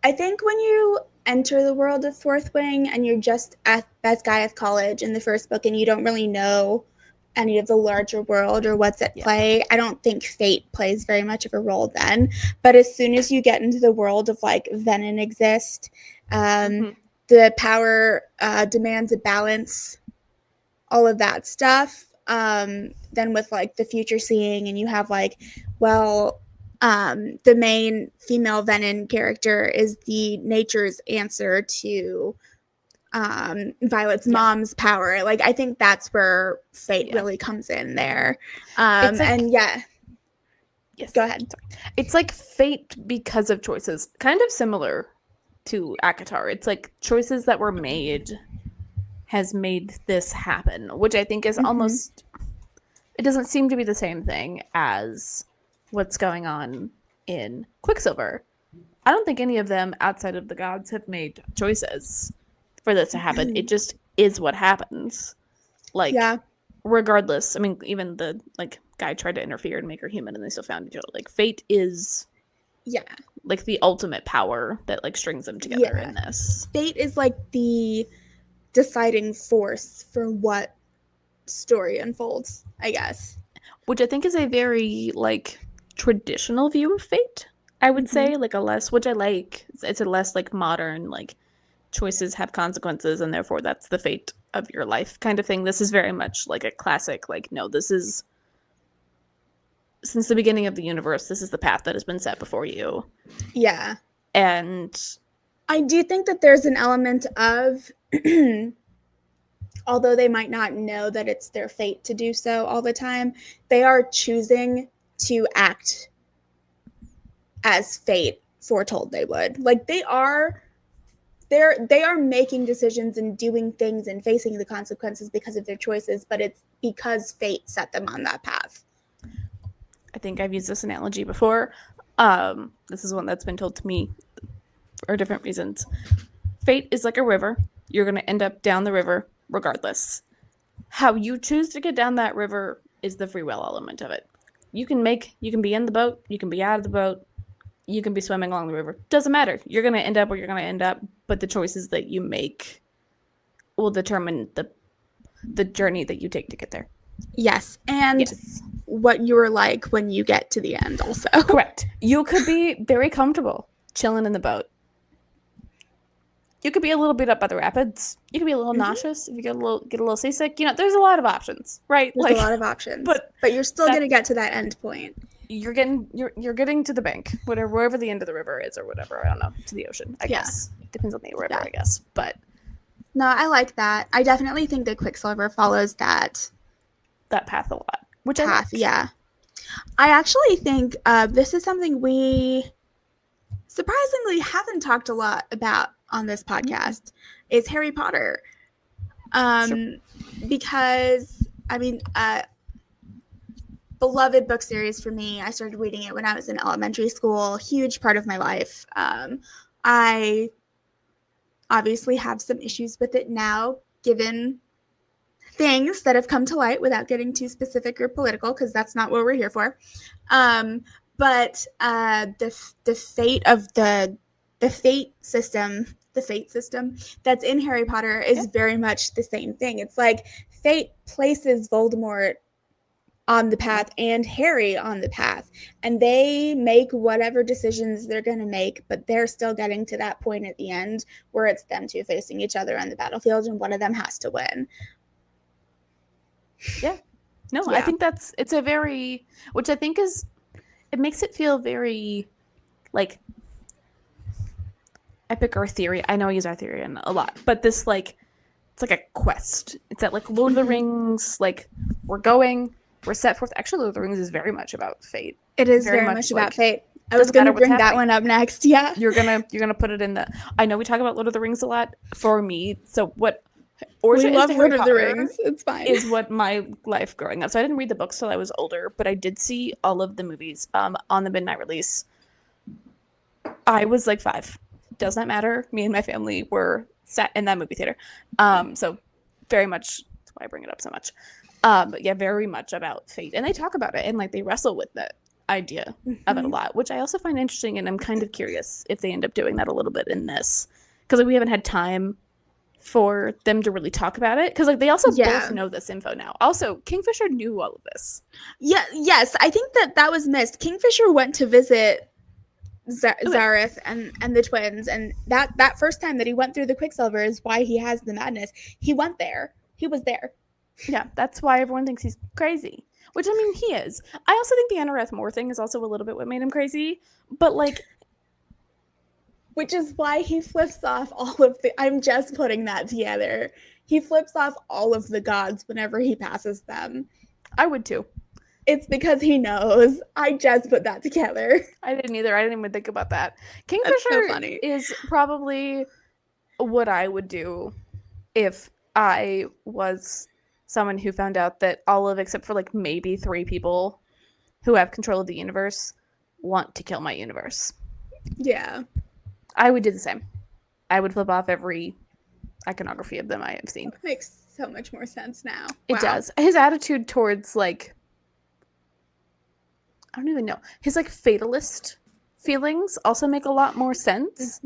I think when you enter the world of Fourth Wing and you're just at Basgiath College in the first book and you don't really know any of the larger world or what's at play, I don't think fate plays very much of a role then. But as soon as you get into the world of like Venin exist, the power demands a balance, all of that stuff. Then with like the future seeing, and you have like, well, the main female Venin character is the nature's answer to Violet's mom's power. Like, I think that's where fate really comes in there. Like, and go ahead. Sorry. It's like fate because of choices, kind of similar to ACOTAR. It's like choices that were made has made this happen, which I think is almost, it doesn't seem to be the same thing as what's going on in Quicksilver. I don't think any of them outside of the gods have made choices for this to happen. It just is what happens. Like, regardless. I mean, even the like guy tried to interfere and make her human and they still found each other. Like, fate is like the ultimate power that like strings them together in this. Fate is like the deciding force for what story unfolds, I guess. Which I think is a very like traditional view of fate. I would say, like a less, which I like. It's a less like modern, like choices have consequences and therefore that's the fate of your life kind of thing. This is very much like a classic, like, no, this is since the beginning of the universe, this is the path that has been set before you. Yeah. And I do think that there's an element of, although they might not know that it's their fate to do so all the time, they are choosing to act as fate foretold they would. Like they are making decisions and doing things and facing the consequences because of their choices, but it's because fate set them on that path. I think I've used this analogy before. This is one that's been told to me for different reasons. Fate is like a river. You're going to end up down the river regardless. How you choose to get down that river is the free will element of it. You can be in the boat, you can be out of the boat, you can be swimming along the river. Doesn't matter. You're going to end up where you're going to end up, but the choices that you make will determine the journey that you take to get there. Yes, and what you're like when you get to the end also. Correct. You could be very comfortable chilling in the boat. You could be a little bit up by the rapids. You could be a little nauseous if you get a little seasick. You know, there's a lot of options, right? There's a lot of options, but you're still going to get to that end point. You're getting to the bank, wherever the end of the river is, or whatever. I don't know, to the ocean. I guess depends on the river, I guess. But no, I like that. I definitely think that Quicksilver follows that path a lot. Which path, I actually think this is something we surprisingly haven't talked a lot about on this podcast. Is Harry Potter, Sure. Because I mean, beloved book series for me. I started reading it when I was in elementary school. Huge part of my life. I obviously have some issues with it now, given things that have come to light, without getting too specific or political, because that's not what we're here for. But the fate of the fate system that's in Harry Potter is very much the same thing. It's like fate places Voldemort on the path and Harry on the path, and they make whatever decisions they're going to make, but they're still getting to that point at the end where it's them two facing each other on the battlefield and one of them has to win. I think it's a very, which I think is, it makes it feel very like epic or theory. I know I use Arthurian a lot, but this like, it's like a quest. It's that like Lord of the Rings, like we're set forth. Actually, Lord of the Rings is very much about fate. It is very much about fate. I was going to bring that one up next. Yeah. You're gonna put it in the. I know we talk about Lord of the Rings a lot. For me, so what? We love Lord of the Rings. It's fine. Is what my life growing up. So I didn't read the books till I was older, but I did see all of the movies on the midnight release. I was like 5. Does not matter. Me and my family were sat in that movie theater. So very much. That's why I bring it up so much. But yeah, very much about fate, and they talk about it and like they wrestle with that idea of it a lot, which I also find interesting, and I'm kind of curious if they end up doing that a little bit in this, because like, we haven't had time for them to really talk about it, because like they also both know this info now. Also, Kingfisher knew all of this. Yes, I think that was missed. Kingfisher went to visit Zareth and the twins, and that first time that he went through the Quicksilver is why he has the madness. He went there. He was there. Yeah, that's why everyone thinks he's crazy. Which, I mean, he is. I also think the Annareth Moore thing is also a little bit what made him crazy. But, like... Which is why he flips off all of the... I'm just putting that together. He flips off all of the gods whenever he passes them. I would, too. It's because he knows. I just put that together. I didn't either. I didn't even think about that. Kingfisher is probably what I would do if I was... someone who found out that all of, except for like maybe 3 people who have control of the universe, want to kill my universe. Yeah. I would do the same. I would flip off every iconography of them I have seen. That makes so much more sense now. It does. His attitude towards like, I don't even know. His like fatalist feelings also make a lot more sense.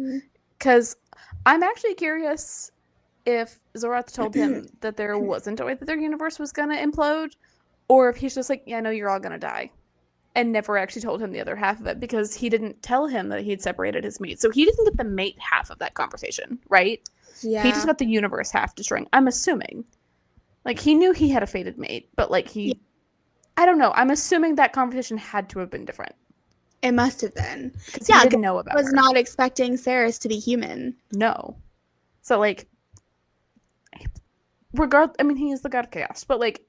Because I'm actually curious if Zorath told him that there wasn't a way that their universe was going to implode, or if he's just like, yeah, no, you're all going to die. and never actually told him the other half of it because he didn't tell him that he'd separated his mate. So he didn't get the mate half of that conversation, right? Yeah. He just got the universe half destroying. I'm assuming. Like, he knew he had a fated mate, but, like, I don't know. I'm assuming that conversation had to have been different. It must have been. Because he didn't know about her. Was not expecting Ceres to be human. No. So, like, he is the god of chaos, but, like,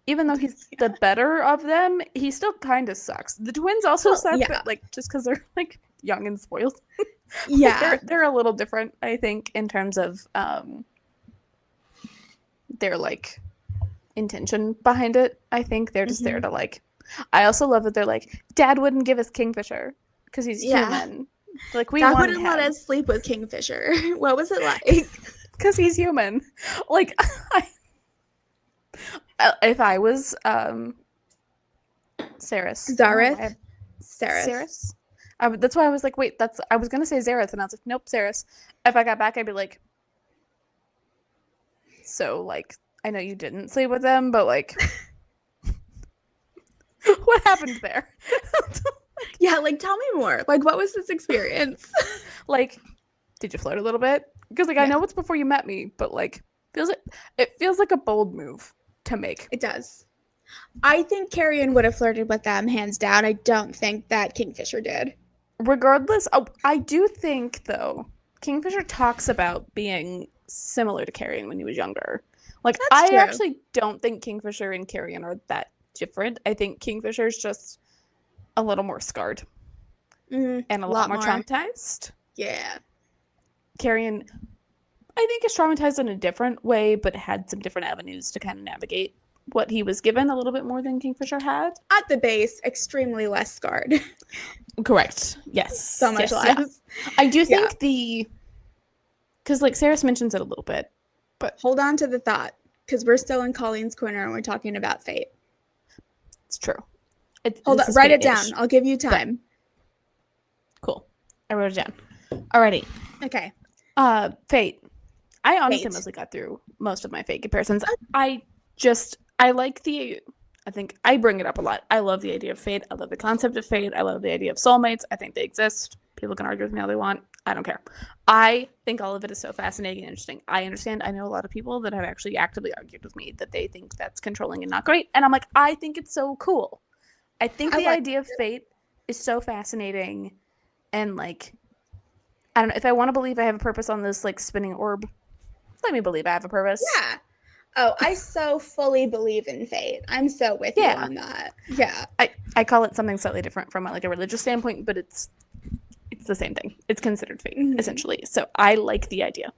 even though he's the better of them, he still kind of sucks. The twins also suck, but, like, just because they're, like, young and spoiled. Yeah. Like, they're a little different, I think, in terms of their, like, intention behind it. I think they're just there to, like, I also love that they're like, Dad wouldn't give us Kingfisher because he's human. Like, we Dad wouldn't let us sleep with Kingfisher. What was it like? Because he's human. Like, if I was Ceres. Zareth? Ceres? That's why I was like, wait, I was going to say Zareth, and I was like, nope, Ceres. If I got back, I'd be like, so, like, I know you didn't sleep with them, but, like, what happened there? Yeah, like, tell me more. Like, what was this experience? Like, did you flirt a little bit? Because, like, I know it's before you met me, but, like, it feels like a bold move to make. It does. I think Carrion would have flirted with them, hands down. I don't think that Kingfisher did. Regardless, I do think, though, Kingfisher talks about being similar to Carrion when he was younger. Like, I actually don't think Kingfisher and Carrion are that different. I think Kingfisher's just a little more scarred and a lot more traumatized. Yeah. Carrion, I think, is traumatized in a different way, but had some different avenues to kind of navigate what he was given a little bit more than Kingfisher had. At the base, extremely less scarred. Correct. Yes. So much less. Yeah. I do think because, like, Ceres mentions it a little bit, but hold on to the thought, because we're still in Colleen's corner and we're talking about fate. It's true. Hold on, write it down. I'll give you time. Cool. I wrote it down. Alrighty. Okay. Fate. I honestly mostly got through most of my fate comparisons. I think I bring it up a lot. I love the idea of fate. I love the concept of fate. I love the idea of soulmates. I think they exist. People can argue with me all they want. I don't care. I think all of it is so fascinating and interesting. I know a lot of people that have actually actively argued with me that they think that's controlling and not great. And I'm like, I think it's so cool. I think the idea of fate is so fascinating. And, like, I don't know, if I want to believe I have a purpose on this, like, spinning orb, let me believe I have a purpose. Yeah. Oh, I so fully believe in fate. I'm so with you on that. Yeah. I call it something slightly different from, like, a religious standpoint, but it's the same thing. It's considered fate, essentially. So I like the idea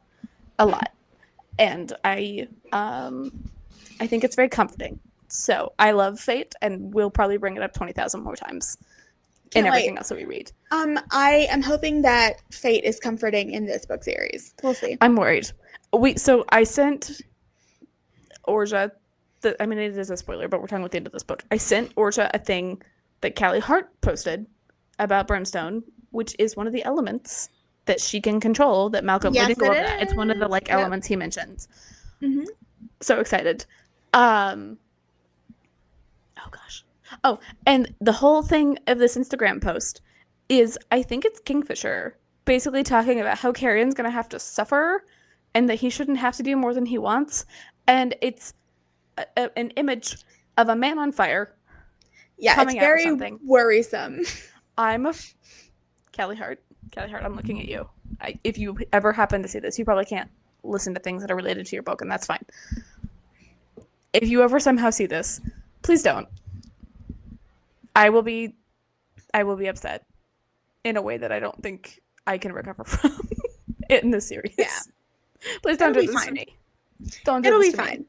a lot. And I think it's very comforting. So I love fate, and we'll probably bring it up 20,000 more times in everything else that we read. I am hoping that fate is comforting in this book series. We'll see. I'm worried. So I sent Orja, it is a spoiler, but we're talking about the end of this book. I sent Orja a thing that Callie Hart posted about Brimstone, which is one of the elements that she can control that Malcolm didn't go over that. It's one of the, like, elements he mentions. Mm-hmm. So excited. Oh gosh. Oh, and the whole thing of this Instagram post is, I think it's Kingfisher basically talking about how Carrion's gonna have to suffer and that he shouldn't have to do more than he wants. And it's an image of a man on fire. Yeah, it's very worrisome. Callie Hart, I'm looking at you. If you ever happen to see this, you probably can't listen to things that are related to your book, and that's fine. If you ever somehow see this, please don't. I will be upset in a way that I don't think I can recover from in this series. Yeah. Please don't do this to me. Don't do It'll this be to fine. Me.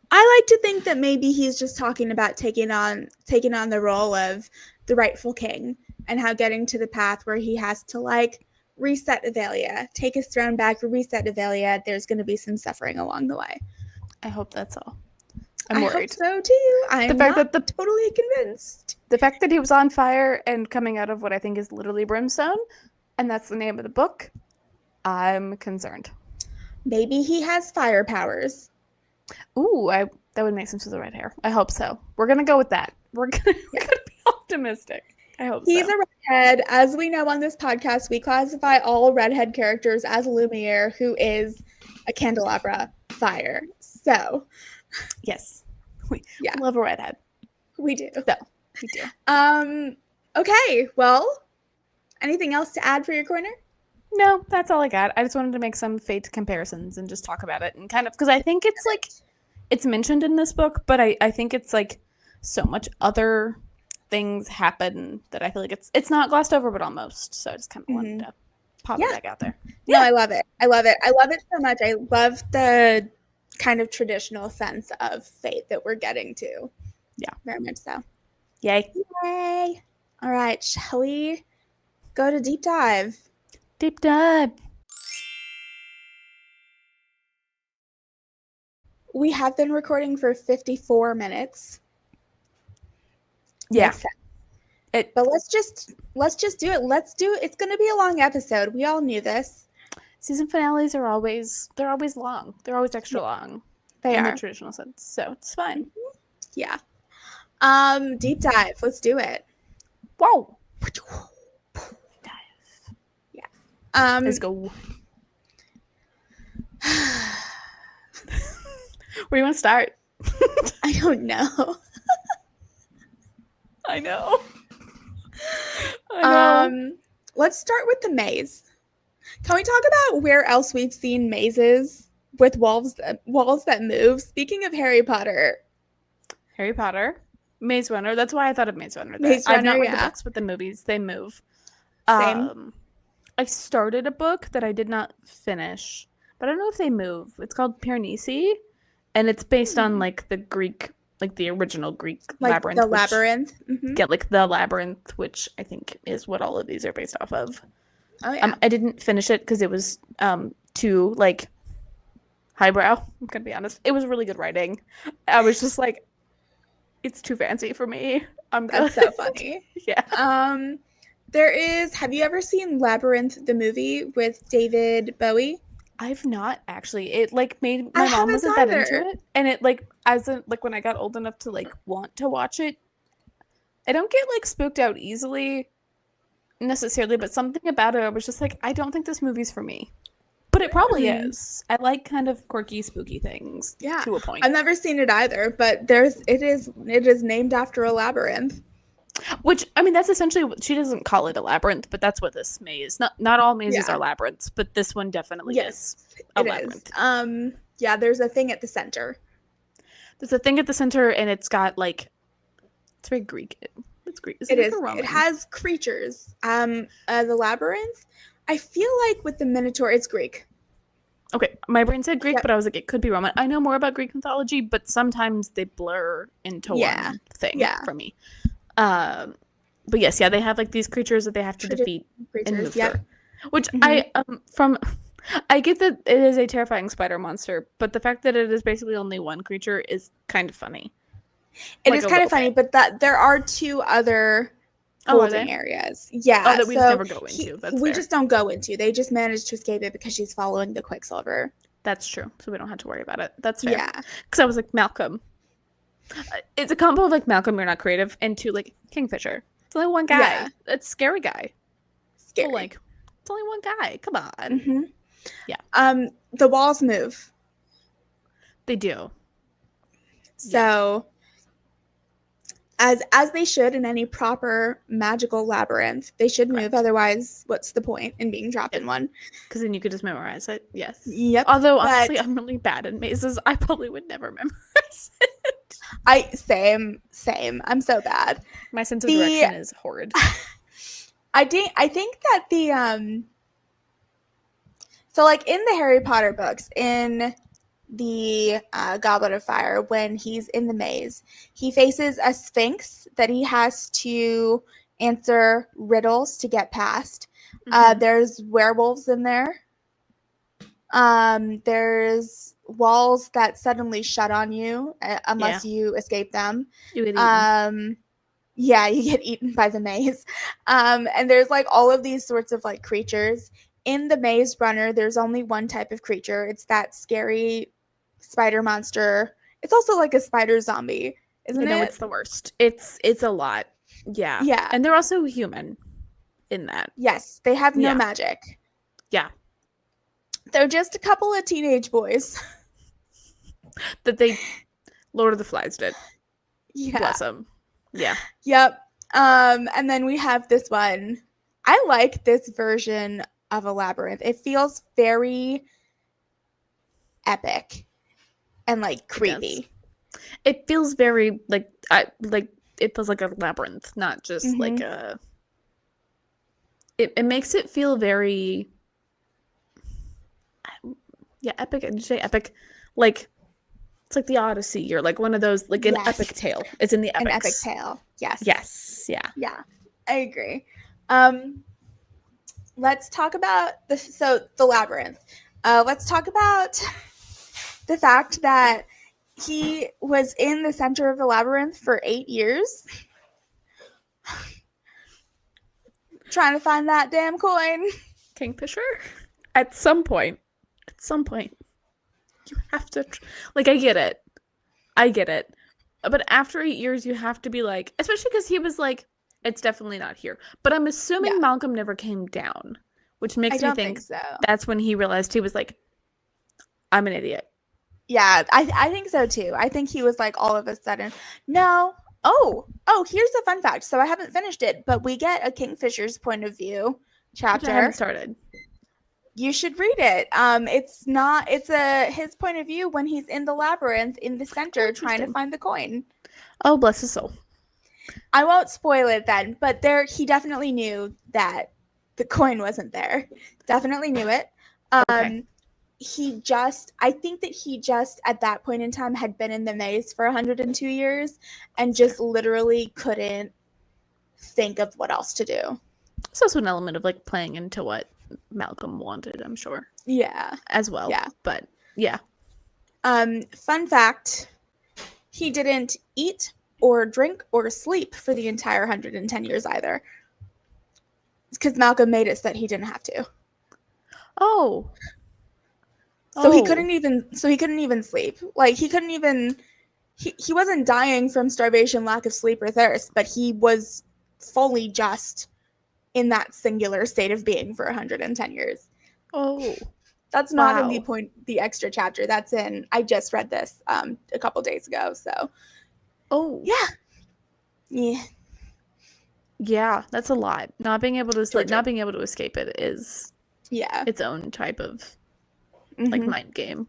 I like to think that maybe he's just talking about taking on the role of the rightful king, and how getting to the path where he has to, like, reset Avelia, take his throne back, reset Avelia. There's going to be some suffering along the way. I hope that's all. I'm worried. I hope so too. I'm totally convinced. The fact that he was on fire and coming out of what I think is literally brimstone, and that's the name of the book, I'm concerned. Maybe he has fire powers. Ooh, that would make sense with the red hair. I hope so. We're gonna go with that. We're gonna be all optimistic. I hope He's so. a redhead. As we know on this podcast, we classify all redhead characters as Lumiere, who is a candelabra fire. So, yes, we love a redhead. We do. So, we do. Okay. Well, anything else to add for your corner? No, that's all I got. I just wanted to make some Fate comparisons and just talk about it and kind of, because I think it's like, it's mentioned in this book, but I think it's like so much other things happen that I feel like it's not glossed over, but almost. So I just kind of wanted to pop it back out there. No, I love it. I love it. I love it so much. I love the kind of traditional sense of Fate that we're getting to. Yeah. Very much so. Yay. Yay. All right. Shall we go to deep dive? Deep dive. We have been recording for 54 minutes. Yeah. But let's just do it. It's going to be a long episode. We all knew this. Season finales are always long. They're always extra long. They in are. the traditional sense. So it's fine. Yeah. Deep dive. Let's do it. Whoa. Dive. Yeah. Let's go. Where do you want to start? I don't know. I know. Let's start with the maze. Can we talk about where else we've seen mazes with walls that move? Speaking of Harry Potter. Maze Runner. That's why I thought of Maze Runner. I've not read the books, but the movies, they move. Same. I started a book that I did not finish, but I don't know if they move. It's called Piranesi, and it's based on like the Greek, like the original Greek labyrinth. The labyrinth. Yeah, like the labyrinth, which I think is what all of these are based off of. Oh yeah. I didn't finish it because it was too like highbrow. I'm gonna be honest. It was really good writing. I was just like, it's too fancy for me. That's so funny. Yeah. Have you ever seen Labyrinth the movie with David Bowie? I've not actually. It like made my mom wasn't that into it, and it like when I got old enough to like want to watch it, I don't get like spooked out easily necessarily, but something about it I was just like, I don't think this movie's for me. But it probably is. I like kind of quirky, spooky things. Yeah. To a point. I've never seen it either, but it is named after a labyrinth. Which, I mean, that's essentially what she doesn't call it a labyrinth, but that's what this maze. Not all mazes are labyrinths, but this one definitely is a labyrinth. Yeah, there's a thing at the center. There's a thing at the center, and it's got like, it's very Greek. It's Greek. It is. It has creatures. The labyrinth, I feel like with the Minotaur, it's Greek. Okay, my brain said Greek, but I was like, it could be Roman. I know more about Greek mythology, but sometimes they blur into one thing for me. But yes, they have like these creatures that they have to defeat and move through. Which I get that it is a terrifying spider monster, but the fact that it is basically only one creature is kind of funny. It is kind of funny, but that there are two other holding areas. Yeah. Oh, that we just never go into. We just don't go into. They just managed to escape it because she's following the Quicksilver. That's true. So we don't have to worry about it. That's fair. Yeah. Because I was like, Malcolm. It's a combo of like Malcolm, you're not creative, and two, like Kingfisher. It's only one guy. Yeah. It's scary guy. Scary. So, like, it's only one guy. Come on. Mm-hmm. Yeah. The walls move. They do. So, as they should in any proper magical labyrinth, they should move. Otherwise, what's the point in being trapped in one? Because then you could just memorize it. Yes. Yep. Although honestly, I'm really bad in mazes. I probably would never memorize it. Same. I'm so bad. My sense of direction is horrid. I think that the so like in the Harry Potter books, in the Goblet of Fire, when he's in the maze, he faces a sphinx that he has to answer riddles to get past. There's werewolves in there. There's walls that suddenly shut on you unless you escape them. You get eaten. Yeah, you get eaten by the maze. And there's like all of these sorts of like creatures. In the Maze Runner, there's only one type of creature. It's that scary spider monster. It's also like a spider zombie, isn't it? No, it's the worst. It's a lot. Yeah. Yeah. And they're also human in that. Yes, they have no magic. Yeah. They're just a couple of teenage boys. That they Lord of the Flies did. Yeah. Bless them. Yeah. Yep. And then we have this one. I like this version of a labyrinth. It feels very epic and like creepy. It feels very like it feels like a labyrinth, not just like a. It makes it feel very. Yeah, epic. Did you say epic? Like it's like the Odyssey or like one of those like an epic tale. It's in the epics. An epic tale. Yes. Yes. Yeah. Yeah. I agree. Let's talk about the labyrinth. Let's talk about the fact that he was in the center of the labyrinth for 8 years. Trying to find that damn coin. Kingfisher? At some point. You have to like I get it. But after 8 years you have to be like, especially because he was like, it's definitely not here. But I'm assuming Malcolm never came down, which makes me think so. That's when he realized he was like, I'm an idiot. Yeah, I think so too. I think he was like all of a sudden, no. Oh, here's a fun fact. So I haven't finished it, but we get a Kingfisher's point of view chapter. Which I haven't started. You should read it. It's his point of view when he's in the labyrinth in the center trying to find the coin. Oh, bless his soul. I won't spoil it then, but he definitely knew that the coin wasn't there. Definitely knew it. Okay. I think that he just at that point in time had been in the maze for 102 years and just literally couldn't think of what else to do. It's also an element of like playing into what Malcolm wanted, I'm sure. Yeah. As well. Yeah. But yeah. Fun fact, he didn't eat or drink or sleep for the entire 110 years either. It's because Malcolm made it so that he didn't have to. Oh. So he couldn't even sleep. Like he couldn't even he wasn't dying from starvation, lack of sleep, or thirst, but he was fully just in that singular state of being for 110 years. Oh. That's not in the extra chapter. That's in I just read this a couple days ago, so. Oh. Yeah. Yeah. Yeah, that's a lot. Not being able to escape it is its own type of like mind game.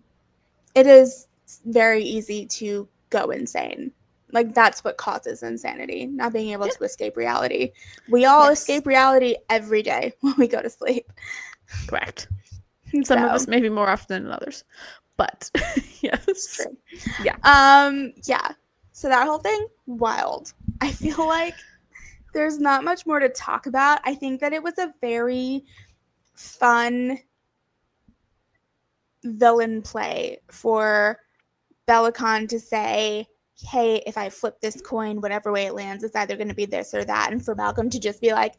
It is very easy to go insane. Like that's what causes insanity, not being able to escape reality. We all escape reality every day when we go to sleep. Correct. Some of us maybe more often than others. But yes. It's true. Yeah. Yeah. So that whole thing, wild. I feel like there's not much more to talk about. I think that it was a very fun villain play for Belicon to say, hey, if I flip this coin, whatever way it lands, it's either going to be this or that. And for Malcolm to just be like,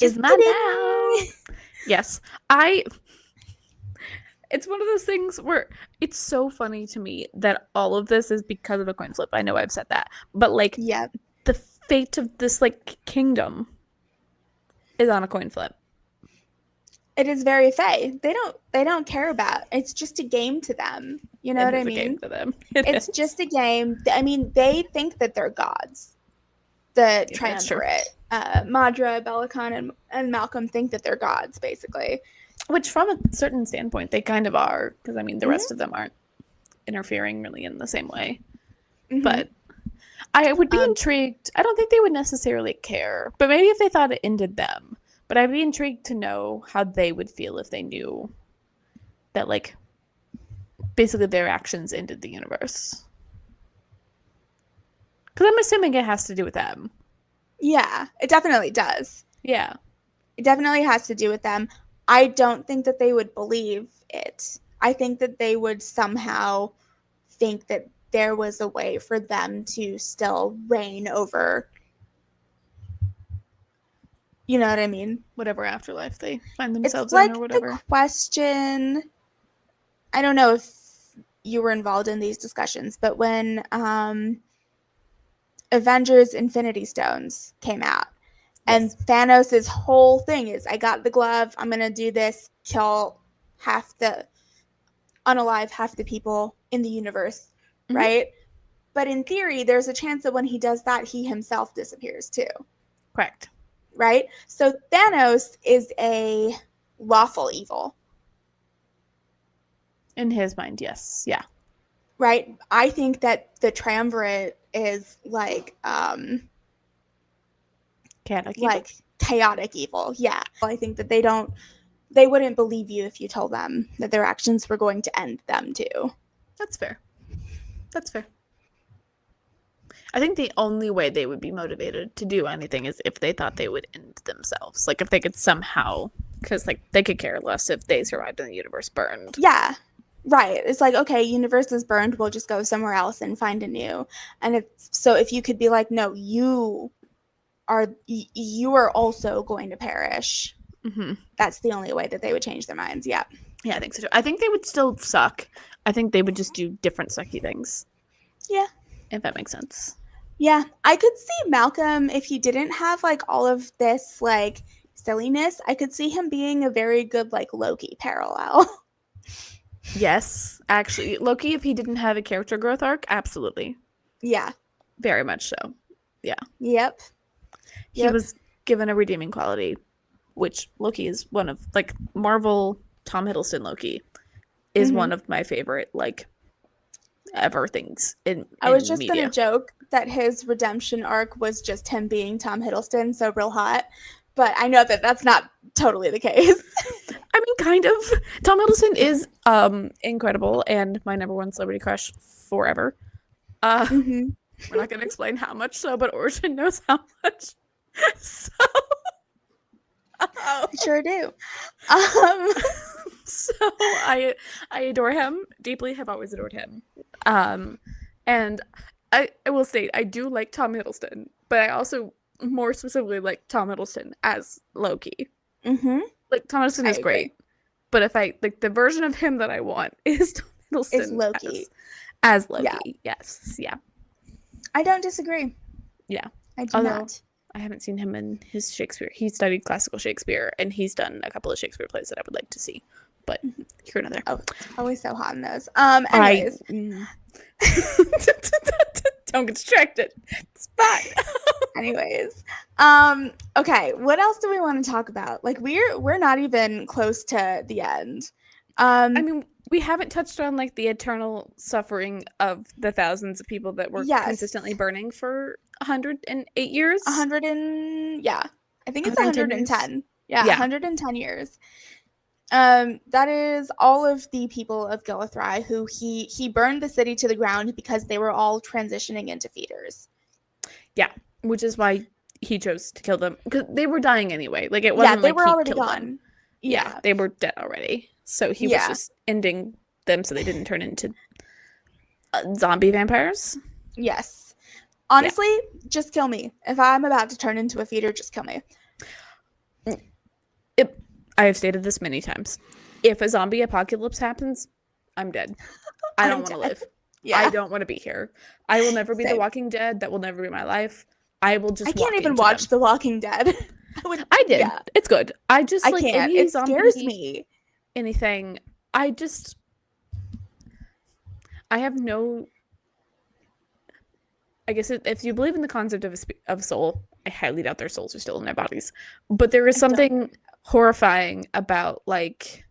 just my now. Yes. It's one of those things where it's so funny to me that all of this is because of a coin flip. I know I've said that. But like the fate of this like kingdom is on a coin flip. It is very fey. They don't care about. It's just a game to them. You know what I mean? It's a game to them. It's just a game. I mean, they think that they're gods. The Triumvirate, Madra, Belicon, and Malcolm think that they're gods, basically. Which, from a certain standpoint, they kind of are, because I mean, the rest of them aren't interfering really in the same way. But I would be intrigued. I don't think they would necessarily care, but maybe if they thought it ended them. But I'd be intrigued to know how they would feel if they knew that, like, basically their actions ended the universe. Because I'm assuming it has to do with them. Yeah, it definitely does. Yeah. It definitely has to do with them. I don't think that they would believe it. I think that they would somehow think that there was a way for them to still reign over, you know what I mean? Whatever afterlife they find themselves in or whatever. The question, I don't know if you were involved in these discussions, but when Avengers Infinity Stones came out. Yes. And Thanos' whole thing is, I got the glove, I'm going to do this, kill unalive half the people in the universe, right? But in theory, there's a chance that when he does that, he himself disappears too. Correct. Right? So Thanos is a lawful evil. In his mind, yes. Yeah. Right? I think that the triumvirate is like chaotic evil. Yeah. I think that they wouldn't believe you if you told them that their actions were going to end them too. That's fair. I think the only way they would be motivated to do anything is if they thought they would end themselves. Like if they could somehow, because like they could care less if they survived and the universe burned. Yeah. Right. It's like, okay, universe is burned, we'll just go somewhere else and find a new. And if you could be like, no, you are also going to perish. That's the only way that they would change their minds. Yeah. Yeah, I think so too. I think they would still suck. I think they would just do different sucky things. Yeah. If that makes sense. Yeah. I could see Malcolm, if he didn't have like all of this like silliness, I could see him being a very good like Loki parallel. Yes, actually. Loki, if he didn't have a character growth arc, absolutely. Yeah. Very much so. Yeah. Yep. He was given a redeeming quality, which Loki is one of, like, Marvel Tom Hiddleston Loki is one of my favorite, like, ever things in I was just media. gonna joke that his redemption arc was just him being Tom Hiddleston, so real hot, but I know that that's not totally the case. I mean, kind of. Tom Hiddleston is incredible and my number one celebrity crush forever. We're not gonna explain how much so, but Origin knows how much. So I sure do. So I adore him deeply, have always adored him. And I will state I do like Tom Hiddleston, but I also more specifically like Tom Hiddleston as Loki. Like Tom Hiddleston is great, but if I like the version of him that I want is Tom Hiddleston is Loki as Loki. Yeah. Yes, yeah. I don't disagree. Yeah, I do not. I haven't seen him in his Shakespeare. He studied classical Shakespeare, and he's done a couple of Shakespeare plays that I would like to see. But here another. Oh, always so hot in those. Anyways. Don't get distracted. It's fine. Anyways. Okay, what else do we want to talk about? Like we're not even close to the end. I mean, we haven't touched on like the eternal suffering of the thousands of people that were consistently burning for 108 years. I think it's 110. Yeah, 110 years. That is all of the people of Gilithry who he burned the city to the ground because they were all transitioning into feeders. Yeah, which is why he chose to kill them, because they were dying anyway. Like it wasn't they like were he already killed gone. them. Yeah, they were dead already. So he was just ending them so they didn't turn into zombie vampires. Yes. Honestly, just kill me. If I'm about to turn into a feeder, just kill me. I have stated this many times. If a zombie apocalypse happens, I'm dead. I don't want to live. Yeah. I don't want to be here. I will never be The Walking Dead. That will never be my life. I will just. I can't even watch The Walking Dead. I did. Yeah. It's good. I just like can't. Any it zombie, scares me. Anything. I have no. I guess if you believe in the concept of soul, I highly doubt their souls are still in their bodies. But there is something horrifying about like.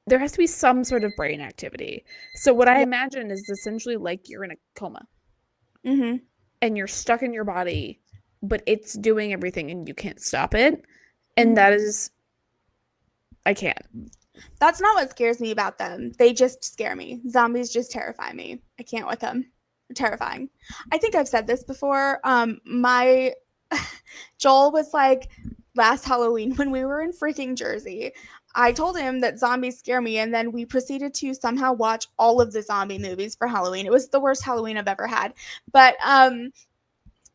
There has to be some sort of brain activity. So what I imagine is essentially like you're in a coma. Mm-hmm. And you're stuck in your body, but it's doing everything and you can't stop it. And that is... I can't. That's not what scares me about them. They just scare me. Zombies just terrify me. I can't with them. They're terrifying. I think I've said this before. My... Joel was like, last Halloween when we were in freaking Jersey... I told him that zombies scare me, and then we proceeded to somehow watch all of the zombie movies for Halloween. It was the worst Halloween I've ever had. But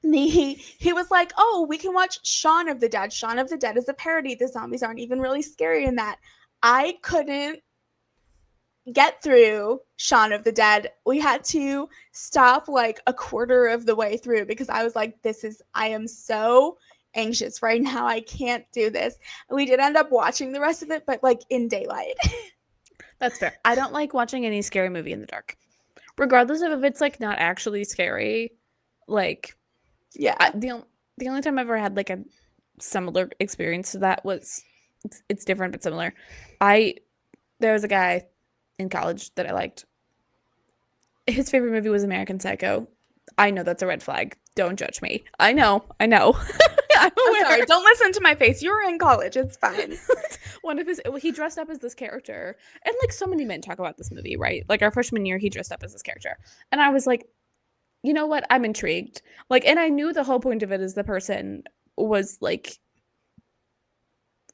he was like, oh, we can watch Shaun of the Dead. Shaun of the Dead is a parody. The zombies aren't even really scary in that. I couldn't get through Shaun of the Dead, we had to stop like a quarter of the way through because I was like, I am so anxious right now. I can't do this. And we did end up watching the rest of it, but like in daylight. That's fair. I don't like watching any scary movie in the dark. Regardless of if it's like not actually scary. Like, yeah. The only time I've ever had like a similar experience to that was it's different but similar. There was a guy in college that I liked. His favorite movie was American Psycho. I know that's a red flag. Don't judge me. I know. I'm sorry. Don't listen to my face. You were in college. It's fine. He dressed up as this character. And like so many men talk about this movie, right? Like our freshman year, he dressed up as this character. And I was like, you know what? I'm intrigued. Like, and I knew the whole point of it is the person was like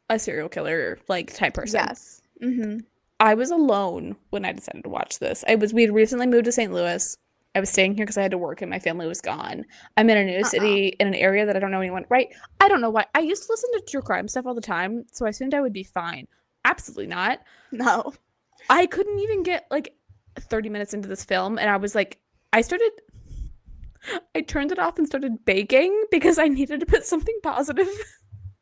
a serial killer like type person. Yes. Mm-hmm. I was alone when I decided to watch this. We had recently moved to St. Louis. I was staying here because I had to work and my family was gone. I'm in a new city in an area that I don't know anyone. Right? I don't know why. I used to listen to true crime stuff all the time, so I assumed I would be fine. Absolutely not. No. I couldn't even get like 30 minutes into this film, and I was like, I turned it off and started baking because I needed to put something positive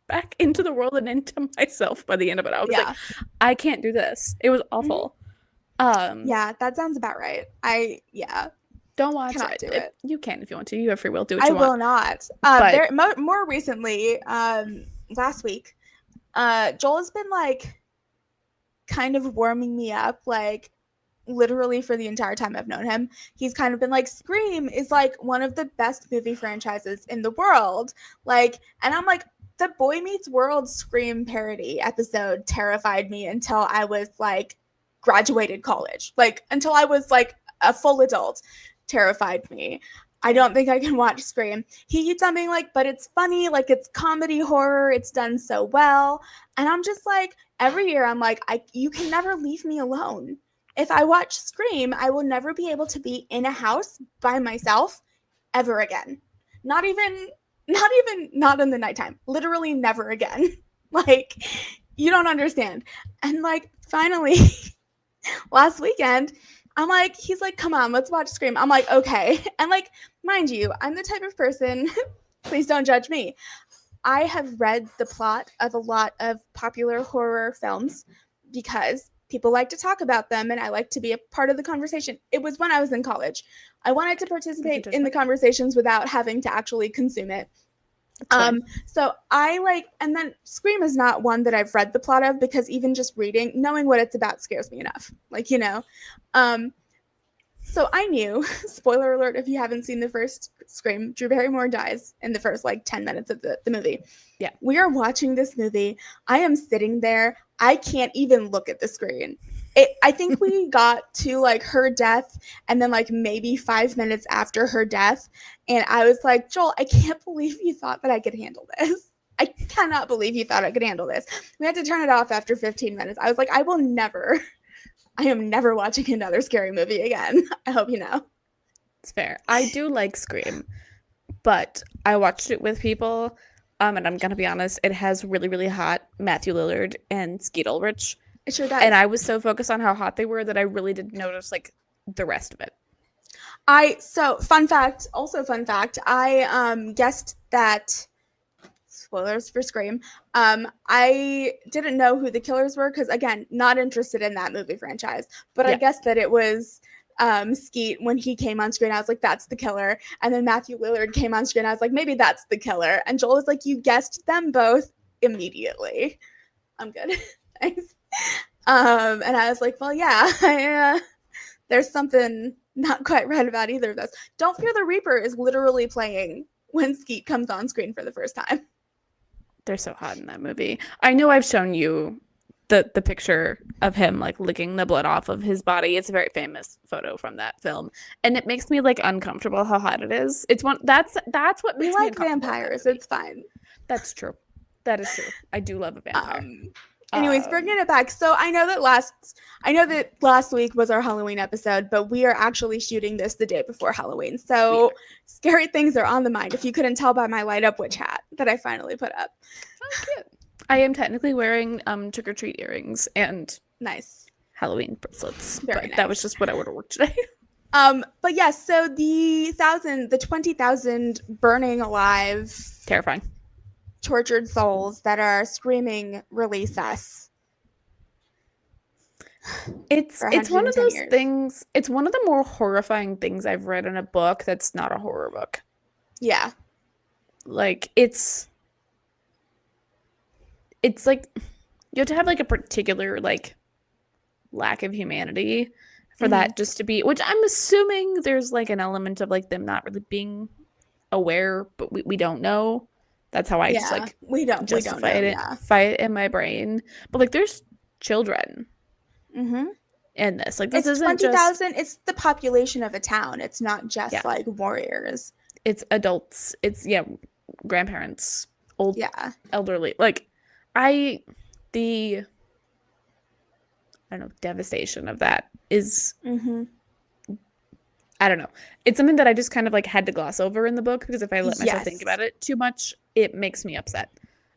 back into the world and into myself by the end of it. I was like, I can't do this. It was awful. Yeah, that sounds about right. Don't watch Cannot do it. You can if you want to. You have free will. Do what you want. I will not. But more recently, last week, Joel has been like kind of warming me up, like literally for the entire time I've known him. He's kind of been like, Scream is like one of the best movie franchises in the world. Like, and I'm like, the Boy Meets World Scream parody episode terrified me until I was like graduated college. Like until I was like a full adult. Terrified me. I don't think I can watch Scream. He keeps on being like, but it's funny, like it's comedy horror, it's done so well. And I'm just like, every year I'm like, you can never leave me alone. If I watch Scream, I will never be able to be in a house by myself ever again. Not in the nighttime. Literally never again. Like, you don't understand. And like, finally, last weekend, I'm like, he's like, come on, let's watch Scream. I'm like, okay. And like, mind you, I'm the type of person, please don't judge me. I have read the plot of a lot of popular horror films because people like to talk about them and I like to be a part of the conversation. It was when I was in college. I wanted to participate in the conversations without having to actually consume it. So I like, and then Scream is not one that I've read the plot of because even just knowing what it's about scares me enough. Like, you know, so I knew, spoiler alert, if you haven't seen the first Scream, Drew Barrymore dies in the first like 10 minutes of the movie. Yeah. We are watching this movie. I am sitting there. I can't even look at the screen. I think we got to like her death and then like maybe 5 minutes after her death. And I was like, Joel, I can't believe you thought that I could handle this. I cannot believe you thought I could handle this. We had to turn it off after 15 minutes. I was like, I am never watching another scary movie again. I hope you know. It's fair. I do like Scream, but I watched it with people. And I'm going to be honest, it has really, really hot Matthew Lillard and Skeet Ulrich. It sure does. And I was so focused on how hot they were that I really didn't notice like the rest of it. Fun fact, I guessed that, spoilers for Scream, I didn't know who the killers were because, again, not interested in that movie franchise. But I guessed that it was Skeet when he came on screen. I was like, that's the killer. And then Matthew Lillard came on screen. I was like, maybe that's the killer. And Joel was like, you guessed them both immediately. I'm good. Thanks. And I was like, well, yeah, there's something not quite right about either of those. Don't Fear the Reaper is literally playing when Skeet comes on screen for the first time. They're so hot in that movie. I know I've shown you the picture of him like licking the blood off of his body. It's a very famous photo from that film, and it makes me like uncomfortable how hot it is. It's one that's what makes me like vampires. It's fine. That's true. That is true. I do love a vampire. Anyways, bringing it back. So I know that last week was our Halloween episode, but we are actually shooting this the day before Halloween. So scary things are on the mind. If you couldn't tell by my light up witch hat that I finally put up. Oh, cute. I am technically wearing trick or treat earrings and nice Halloween bracelets. Very But that was nice. just what I would have worked today. But yes, so the 20,000 burning alive, Terrifying, tortured souls that are screaming, "Release us." It's For one of 110 those years. things. It's one of the more horrifying things I've read in a book that's not a horror book. Yeah. Like it's like you have to have like a particular like lack of humanity for that just to be, which I'm assuming there's like an element of like them not really being aware, but we don't know. That's how I just like we don't know, yeah. fight in my brain. But like there's children in this. Like this It's isn't 20,000. It's the population of a town. It's not just like warriors. It's adults. It's grandparents, old, elderly. Like the I don't know, devastation of that is I don't know. It's something that I just kind of like had to gloss over in the book because if I let myself think about it too much, it makes me upset.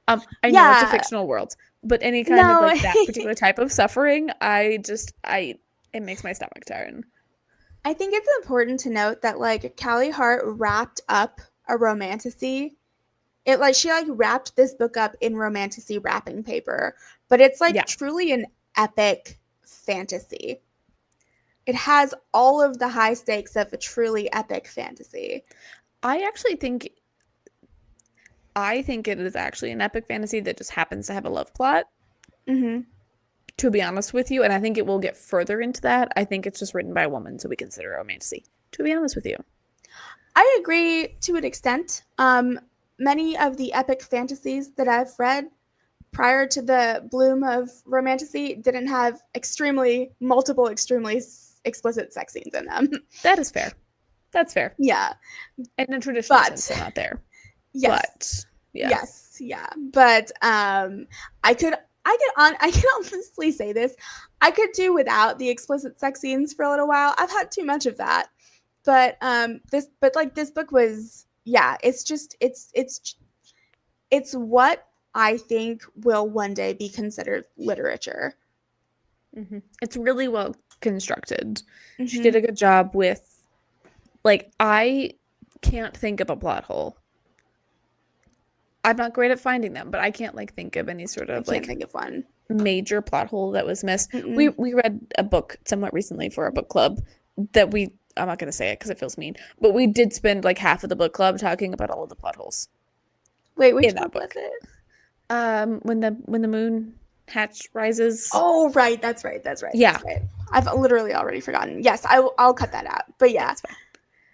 I know it's a fictional world, but any kind of like that particular type of suffering, it makes my stomach turn. I think it's important to note that like Callie Hart wrapped up a romantasy. She wrapped this book up in romantasy wrapping paper, but it's like truly an epic fantasy. It has all of the high stakes of a truly epic fantasy. I think it is actually an epic fantasy that just happens to have a love plot. To be honest with you, and I think it will get further into that. I think it's just written by a woman, so we consider it romantasy. To be honest with you, I agree to an extent. Many of the epic fantasies that I've read prior to the bloom of romantasy didn't have multiple extremely explicit sex scenes in them. That is fair. That's fair. Yeah. In a traditional sense, they're not there. Yes. But, yes. Yeah. But I can honestly say this. I could do without the explicit sex scenes for a little while. I've had too much of that. But this book was, it's what I think will one day be considered literature. It's really well constructed. She did a good job with, like, I can't think of a plot hole. I'm not great at finding them, but I can't like think of any sort of think of one major plot hole that was missed. We read a book somewhat recently for our book club that I'm not going to say it because it feels mean, but we did spend like half of the book club talking about all of the plot holes. Wait, which book was it? When the moon hatch rises. Oh, right. That's right. Yeah. That's right. I've literally already forgotten. Yes, I'll cut that out. But yeah. That's fine.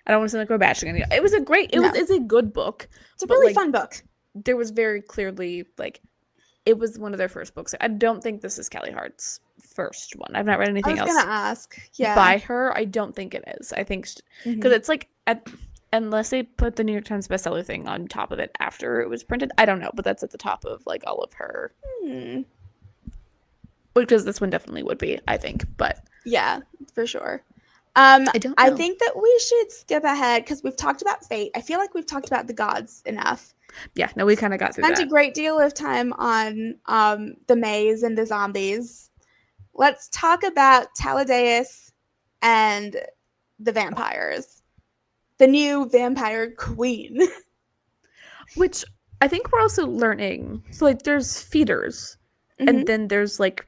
I don't want to sound like we're bashing anything. It was it's a good book. It's a really fun book. There was very clearly it was one of their first books. I don't think this is Callie Hart's first one. I've not read anything else. I was gonna ask. Yeah. By her, I don't think it is. I think because it's like unless they put the New York Times bestseller thing on top of it after it was printed. I don't know, but that's at the top of like all of her. Because this one definitely would be, I think. But yeah, for sure. I think that we should skip ahead because we've talked about fate. I feel like we've talked about the gods enough. Yeah, no, we kind of got through that. Spent a great deal of time on the maze and the zombies. Let's talk about Taladeus and the vampires. The new vampire queen. Which I think we're also learning. So, like, there's feeders. And then there's, like,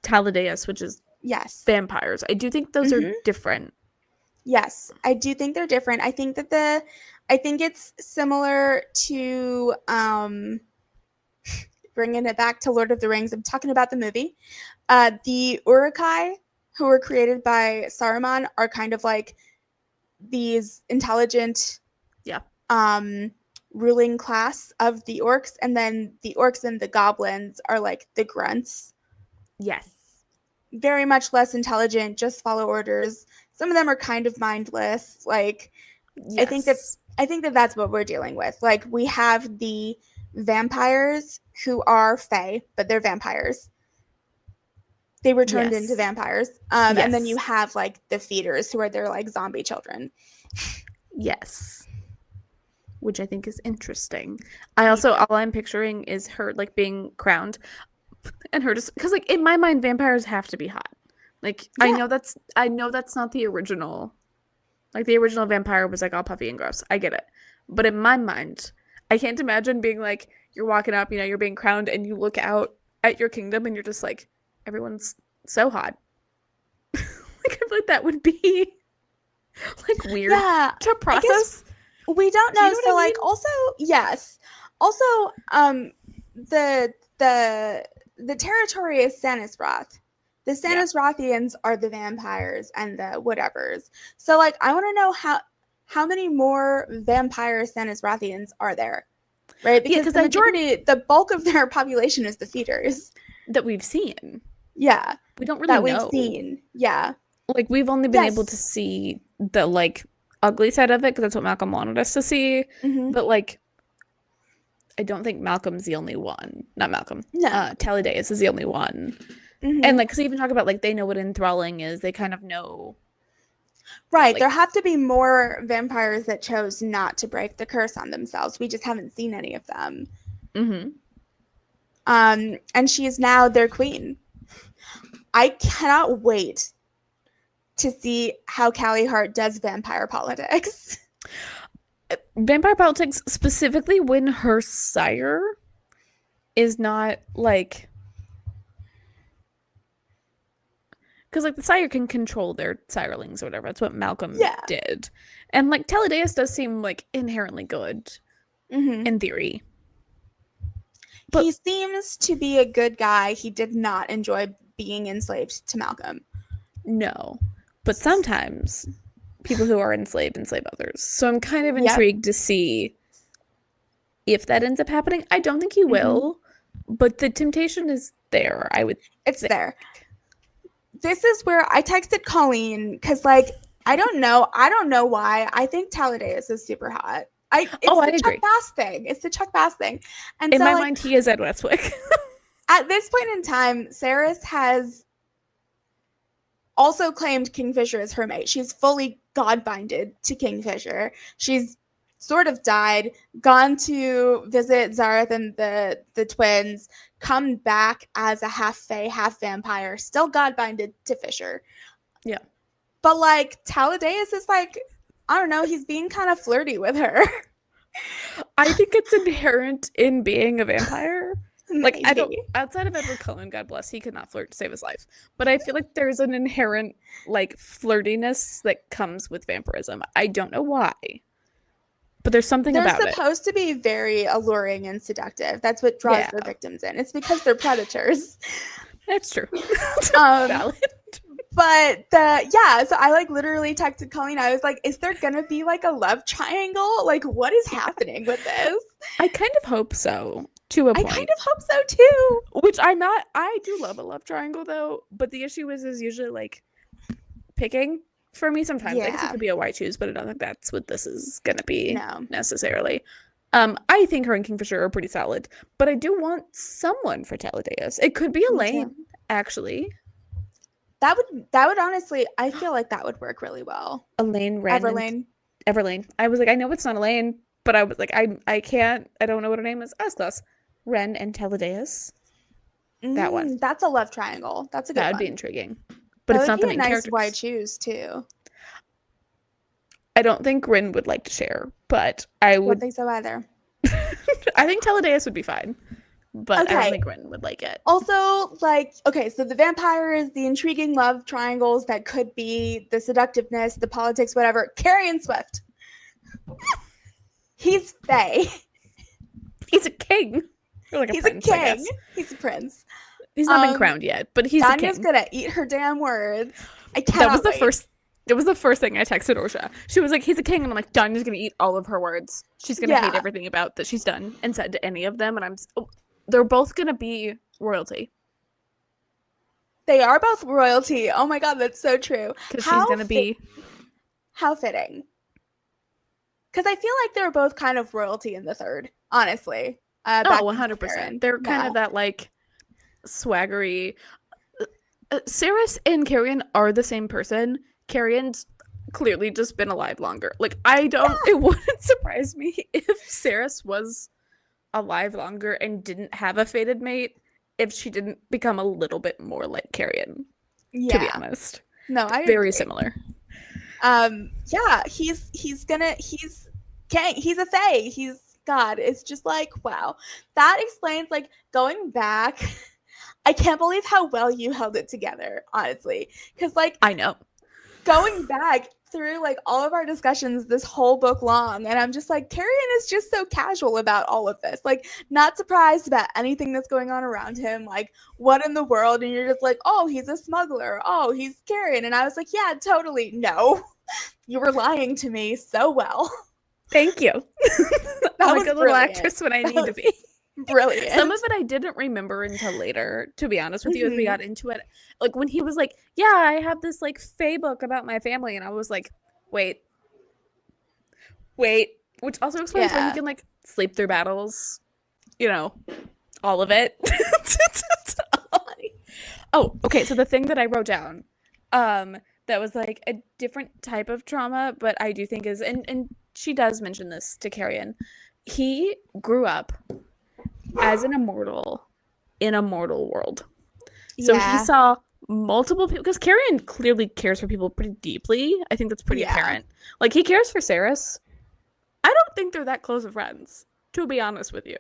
Taladeus, which is vampires. I do think those are different. Yes, I do think they're different. I think it's similar to bringing it back to Lord of the Rings. I'm talking about the movie. The Uruk-hai, who were created by Saruman, are kind of like these intelligent ruling class of the orcs, and then the orcs and the goblins are like the grunts. Yes. Very much less intelligent, just follow orders. Some of them are kind of mindless. Like, I think that that's what we're dealing with. Like, we have the vampires who are fae, but they're vampires. They were turned into vampires. And then you have, like, the feeders who are their, like, zombie children. Yes. Which I think is interesting. All I'm picturing is her, like, being crowned. And her just, because, like, in my mind, vampires have to be hot. Like, I know that's not the original. Like, the original vampire was like all puffy and gross. I get it. But in my mind, I can't imagine being like, you're walking up, you're being crowned, and you look out at your kingdom and you're just like, everyone's so hot. Like, I feel like that would be like weird to process. We don't know. So like, also, yes. Also, the territory is Sanisroth. The Sanisrothians are the vampires and the whatevers. So like, I want to know how many more vampire Sanisrothians are there, right? Because the bulk of their population is the feeders that we've seen. Yeah, we don't really know. We've seen. Yeah, like we've only been able to see the like ugly side of it because that's what Malcolm wanted us to see. Mm-hmm. But like, I don't think Malcolm's the only one. Not Malcolm. No, Tallydeus is the only one. Mm-hmm. And like, because they even talk about like they know what enthralling is. They kind of know. Right. Like, there have to be more vampires that chose not to break the curse on themselves. We just haven't seen any of them. Mm-hmm. And she is now their queen. I cannot wait to see how Callie Hart does vampire politics. Vampire politics, specifically when her sire is not like... Because, like, the sire can control their sirelings or whatever. That's what Malcolm did. And, like, Tallydeus does seem, like, inherently good in theory. But he seems to be a good guy. He did not enjoy being enslaved to Malcolm. No. But sometimes people who are enslaved enslave others. So I'm kind of intrigued to see if that ends up happening. I don't think he will. But the temptation is there, I would It's there. This is where I texted Colleen because, like, I don't know why. I think Tallydeus is super hot. It's the Chuck Bass thing. It's the Chuck Bass thing. And in my mind, he is Ed Westwick. At this point in time, Saris has also claimed Kingfisher as her mate. She's fully god-binded to Kingfisher. She's sort of died, gone to visit Zareth and the twins, come back as a half fae, half vampire, still god-binded to Fisher. Yeah. But, like, Tallydeus is, like, I don't know, he's being kind of flirty with her. I think it's inherent in being a vampire. Like, I don't, outside of Edward Cullen, God bless, he could not flirt to save his life. But I feel like there's an inherent, like, flirtiness that comes with vampirism. I don't know why. But there's something about it. They're supposed to be very alluring and seductive. That's what draws their victims in. It's because they're predators. That's true. Valid. But so I like literally texted Colleen. I was like, is there gonna be like a love triangle? Like, what is happening with this? I kind of hope so, to a point. I kind of hope so too. Which I'm not. I do love a love triangle though, but the issue is usually like picking for me sometimes. I guess it could be a why choose, but I don't think that's what this is gonna be necessarily. I think her and Kingfisher are pretty solid, but I do want someone for Tallydeus. It could be Elaine, actually. That would honestly, I feel like that would work really well. Elaine, Everlane. I was like, I know it's not Elaine, but I was like, I don't know what her name is. I was close. Ren and Tallydeus. That one. That's a love triangle. That's a good one. That would be intriguing. But it's not the main character. That would be a nice why choose too. I don't think Ren would like to share, but I would. I don't think so either. I think Tallydeus would be fine. But I don't think Ren would like it. Also, like, okay, so the vampires, the intriguing love triangles that could be the seductiveness, the politics, whatever. Carrion Swift. He's fae. He's a king. Or like he's a king. He's a prince. He's not been crowned yet, but he's a king. Danya's gonna eat her damn words. I cannot wait. That was the first thing I texted Orsha. She was like, he's a king. And I'm like, Danya's gonna eat all of her words. She's gonna hate everything about that she's done and said to any of them. And they're both going to be royalty. They are both royalty. Oh my god, that's so true. Because she's going to be... How fitting. Because I feel like they're both kind of royalty in the third, honestly. 100%. They're kind of that, like, swaggery... Saris and Carrion are the same person. Carrion's clearly just been alive longer. Like, it wouldn't surprise me if Saris was alive longer and didn't have a fated mate if she didn't become a little bit more like Carrion. to be honest. No, I very agree. similar. Yeah, he's a fae. He's God. It's just like, wow. That explains, like, going back. I can't believe how well you held it together, honestly. Because, like, I know. Going back through, like, all of our discussions this whole book long, and I'm just like, Carrion is just so casual about all of this. Like, not surprised about anything that's going on around him. Like, what in the world? And you're just like, oh, he's a smuggler. Oh, he's Carrion. And I was like, yeah, totally. No. You were lying to me so well. Thank you. I'm like a little actress when I need to be. Brilliant. Some of it I didn't remember until later, to be honest with you, as we got into it. Like, when he was like, yeah, I have this, like, fae book about my family. And I was like, wait. Which also explains why he can, like, sleep through battles. You know, all of it. Oh, okay. So the thing that I wrote down, that was, like, a different type of trauma, but I do think is, and she does mention this to Carrion, he grew up as an immortal in a mortal world. So he saw multiple people, because Carrion clearly cares for people pretty deeply. I think that's pretty apparent. Like, he cares for Saris. I don't think they're that close of friends, to be honest with you.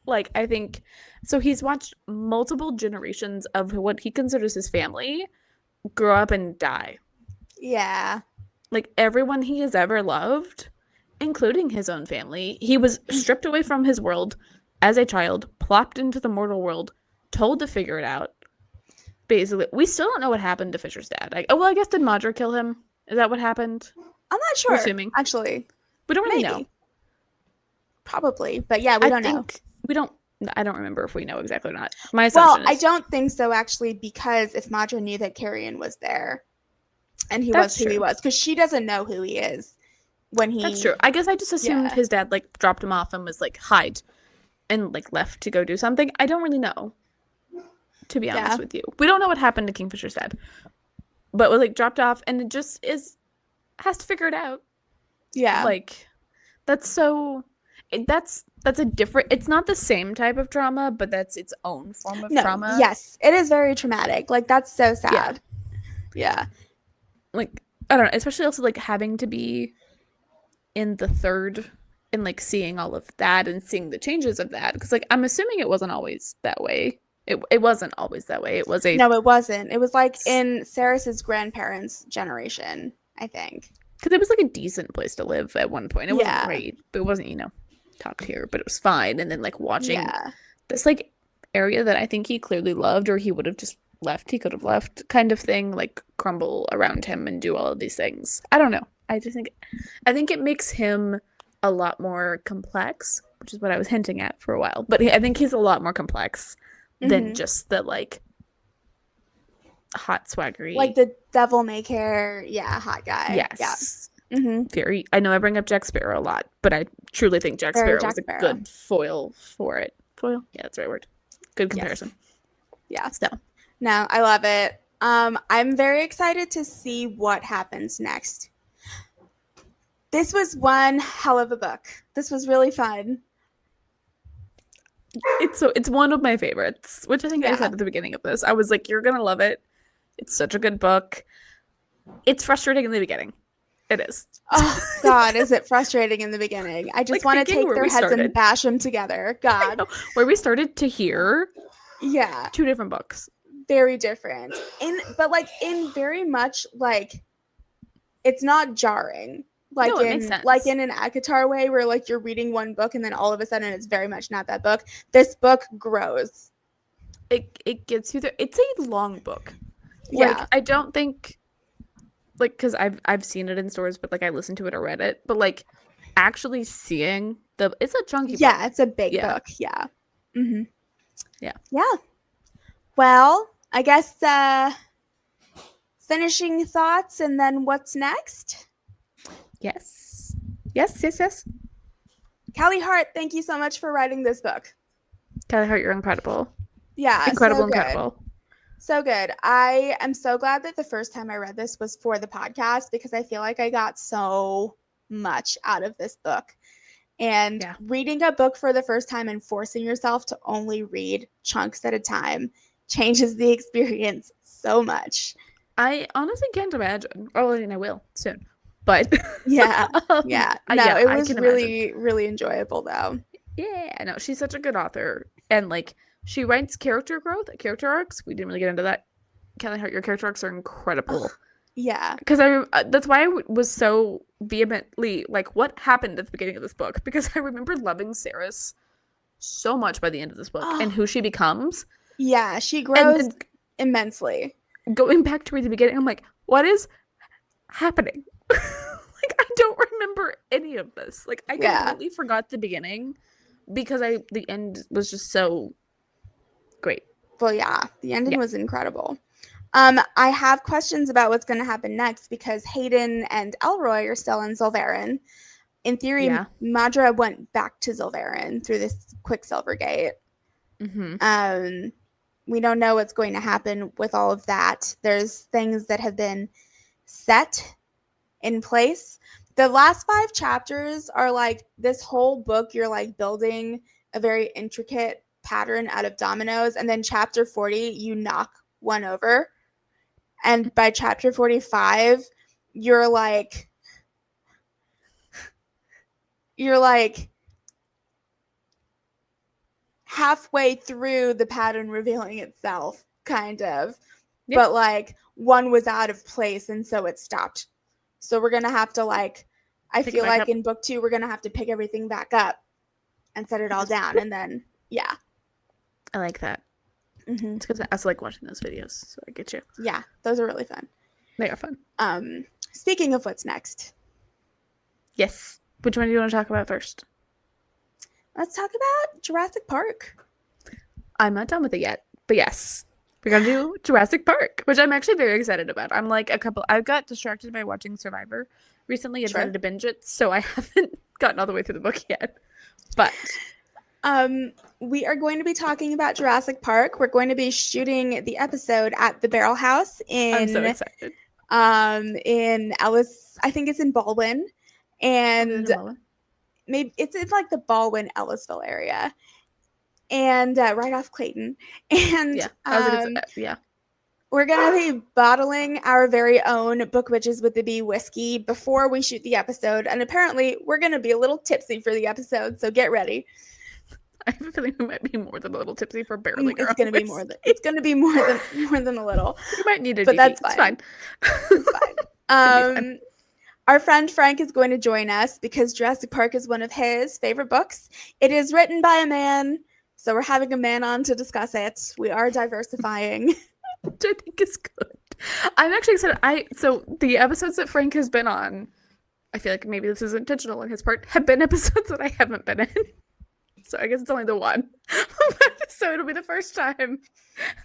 Like, I think, so he's watched multiple generations of what he considers his family grow up and die. Yeah. Like, everyone he has ever loved, including his own family, he was stripped away from his world as a child, plopped into the mortal world, told to figure it out. Basically, we still don't know what happened to Fisher's dad. I guess, did Madra kill him? Is that what happened? I'm not sure. We're assuming. Actually. We don't really know. Probably. But yeah, we don't know. I don't remember if we know exactly or not. My assumption is... I don't think so, actually, because if Madra knew that Carrion was there, and he was who he was, because she doesn't know who he is when he... That's true. I guess I just assumed his dad, like, dropped him off and was like, hide, and, like, left to go do something. I don't really know, to be honest with you. We don't know what happened to Kingfisher's dad, but was, like, dropped off, and it just has to figure it out. Yeah. Like, that's a different, it's not the same type of trauma, but that's its own form of trauma. Yes, it is very traumatic. Like, that's so sad. Yeah. Like, I don't know, especially also, like, having to be in the third and, like, seeing all of that and seeing the changes of that, because, like, I'm assuming it wasn't always that way. It wasn't always that way. It was no, it wasn't. It was, like, in Saris's grandparents' generation, I think, because it was, like, a decent place to live at one point. It wasn't great, but it wasn't, top tier, but it was fine. And then, like, watching this, like, area that I think he clearly loved, or he would have just left, he could have left, kind of thing, like, crumble around him and do all of these things. I don't know. I think it makes him a lot more complex, which is what I was hinting at for a while. But I think he's a lot more complex than just the, like, hot swaggery, like the devil may care, hot guy. Yes. Yeah. Very. I know I bring up Jack Sparrow a lot, but I truly think Jack Sparrow was a good foil for it. Foil? Yeah, that's the right word. Good comparison. Yes. Yeah. No, I love it. I'm very excited to see what happens next. This was one hell of a book. This was really fun. It's one of my favorites, which I think I said at the beginning of this. I was like, you're gonna love it. It's such a good book. It's frustrating in the beginning. It is. Oh, God, is it frustrating in the beginning? I just want to take their heads and bash them together. God. Where we started to hear two different books. Very different. But in very much, like, it's not jarring. Like, it makes sense. Like in an ACOTAR way, where, like, you're reading one book and then all of a sudden it's very much not that book. This book grows. It gets you there. It's a long book. Like, I don't think, like, because I've seen it in stores, but, like, I listened to it or read it. But, like, actually seeing it's a chunky book. Yeah, it's a big book. Yeah. Mm-hmm. Yeah. Yeah. Well, I guess finishing thoughts and then what's next? Yes. Callie Hart, thank you so much for writing this book. Callie Hart, you're incredible. Yeah. Incredible. So good. I am so glad that the first time I read this was for the podcast, because I feel like I got so much out of this book. And reading a book for the first time and forcing yourself to only read chunks at a time changes the experience so much. I honestly can't imagine. Oh, I mean, I will soon. But yeah. No, it I was can really, imagine. really enjoyable though. Yeah, no, she's such a good author. And like she writes character growth, character arcs. We didn't really get into that. Callie Hart, your character arcs are incredible. Yeah. Because that's why I was so vehemently like, what happened at the beginning of this book? Because I remember loving Saris so much by the end of this book and who she becomes. Yeah, she grows immensely. Going back to read the beginning, I'm like, what is happening? Like, I don't remember any of this. Like, I completely forgot the beginning because the end was just so great. Well, yeah, the ending was incredible. I have questions about what's going to happen next because Hayden and Elroy are still in Zilverin. In theory, Madra went back to Zilverin through this Quicksilver gate. Mm-hmm. We don't know what's going to happen with all of that. There's things that have been set in place. The last 5 chapters are like this whole book. You're like building a very intricate pattern out of dominoes. And then chapter 40, you knock one over. And by chapter 45, you're like halfway through the pattern revealing itself, kind of. Yep. But like one was out of place and so it stopped. So we're going to have to like, I feel like in book 2, we're going to have to pick everything back up and set it all down. And then, yeah. I like that. Mm-hmm. It's because I also like watching those videos. So I get you. Yeah, those are really fun. They are fun. Speaking of what's next. Yes. Which one do you want to talk about first? Let's talk about Jurassic Park. I'm not done with it yet, but yes. We're going to do Jurassic Park, which I'm actually very excited about. I'm like I got distracted by watching Survivor recently and decided to binge it, so I haven't gotten all the way through the book yet. But we are going to be talking about Jurassic Park. We're going to be shooting the episode at the Barrel House I'm so excited. In Ellis, I think it's in Baldwin. And maybe it's like the Baldwin Ellisville area. And right off Clayton. And we're going to be bottling our very own Book Witches with the Bee whiskey before we shoot the episode. And apparently we're going to be a little tipsy for the episode, so get ready. I have a feeling we might be more than a little tipsy for barely. It's going to be more than a little. You might need a but DD. That's fine. It's fine. Our friend Frank is going to join us because Jurassic Park is one of his favorite books. It is written by a man, so we're having a man on to discuss it. We are diversifying. Which I think is good. I'm actually excited. So the episodes that Frank has been on, I feel like maybe this is intentional on his part, have been episodes that I haven't been in. So I guess it's only the one. So it'll be the first time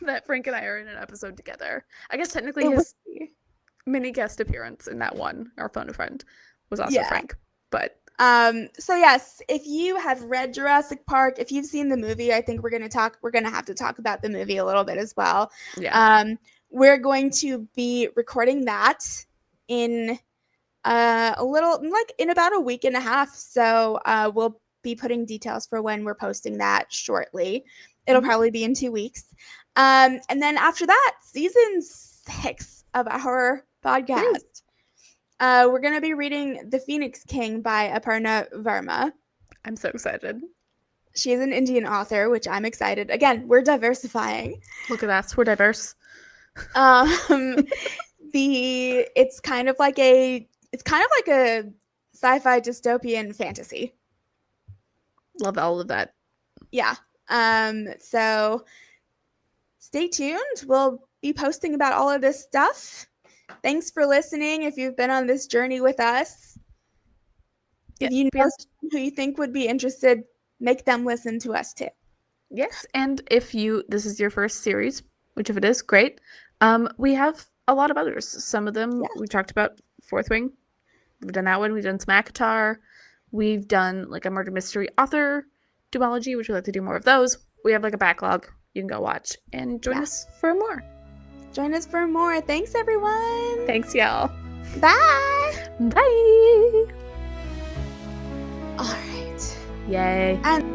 that Frank and I are in an episode together. I guess technically his mini guest appearance in that one, our phone a friend, was also Frank. But so yes, if you have read Jurassic Park, if you've seen the movie, I think we're gonna have to talk about the movie a little bit as well. Yeah. We're going to be recording that in in about a week and a half. So we'll be putting details for when we're posting that shortly. It'll probably be in 2 weeks. And then after that, season 6 of our podcast. We're going to be reading The Phoenix King by Aparna Verma. I'm so excited. She is an Indian author, which I'm excited. Again, we're diversifying. Look at us. We're diverse. It's kind of like a sci-fi dystopian fantasy. Love all of that. Yeah. So stay tuned. We'll be posting about all of this stuff. Thanks for listening. If you've been on this journey with us, if you know someone who you think would be interested, make them listen to us too. Yes, and if this is your first series, which if it is, great. We have a lot of others. Some of them we talked about. Fourth Wing. We've done that one. We've done Smackatar. We've done like a murder mystery author duology, which we like to do more of those. We have like a backlog you can go watch and join us for more. Join us for more. Thanks, everyone. Thanks, y'all. Bye. Bye. All right. Yay. And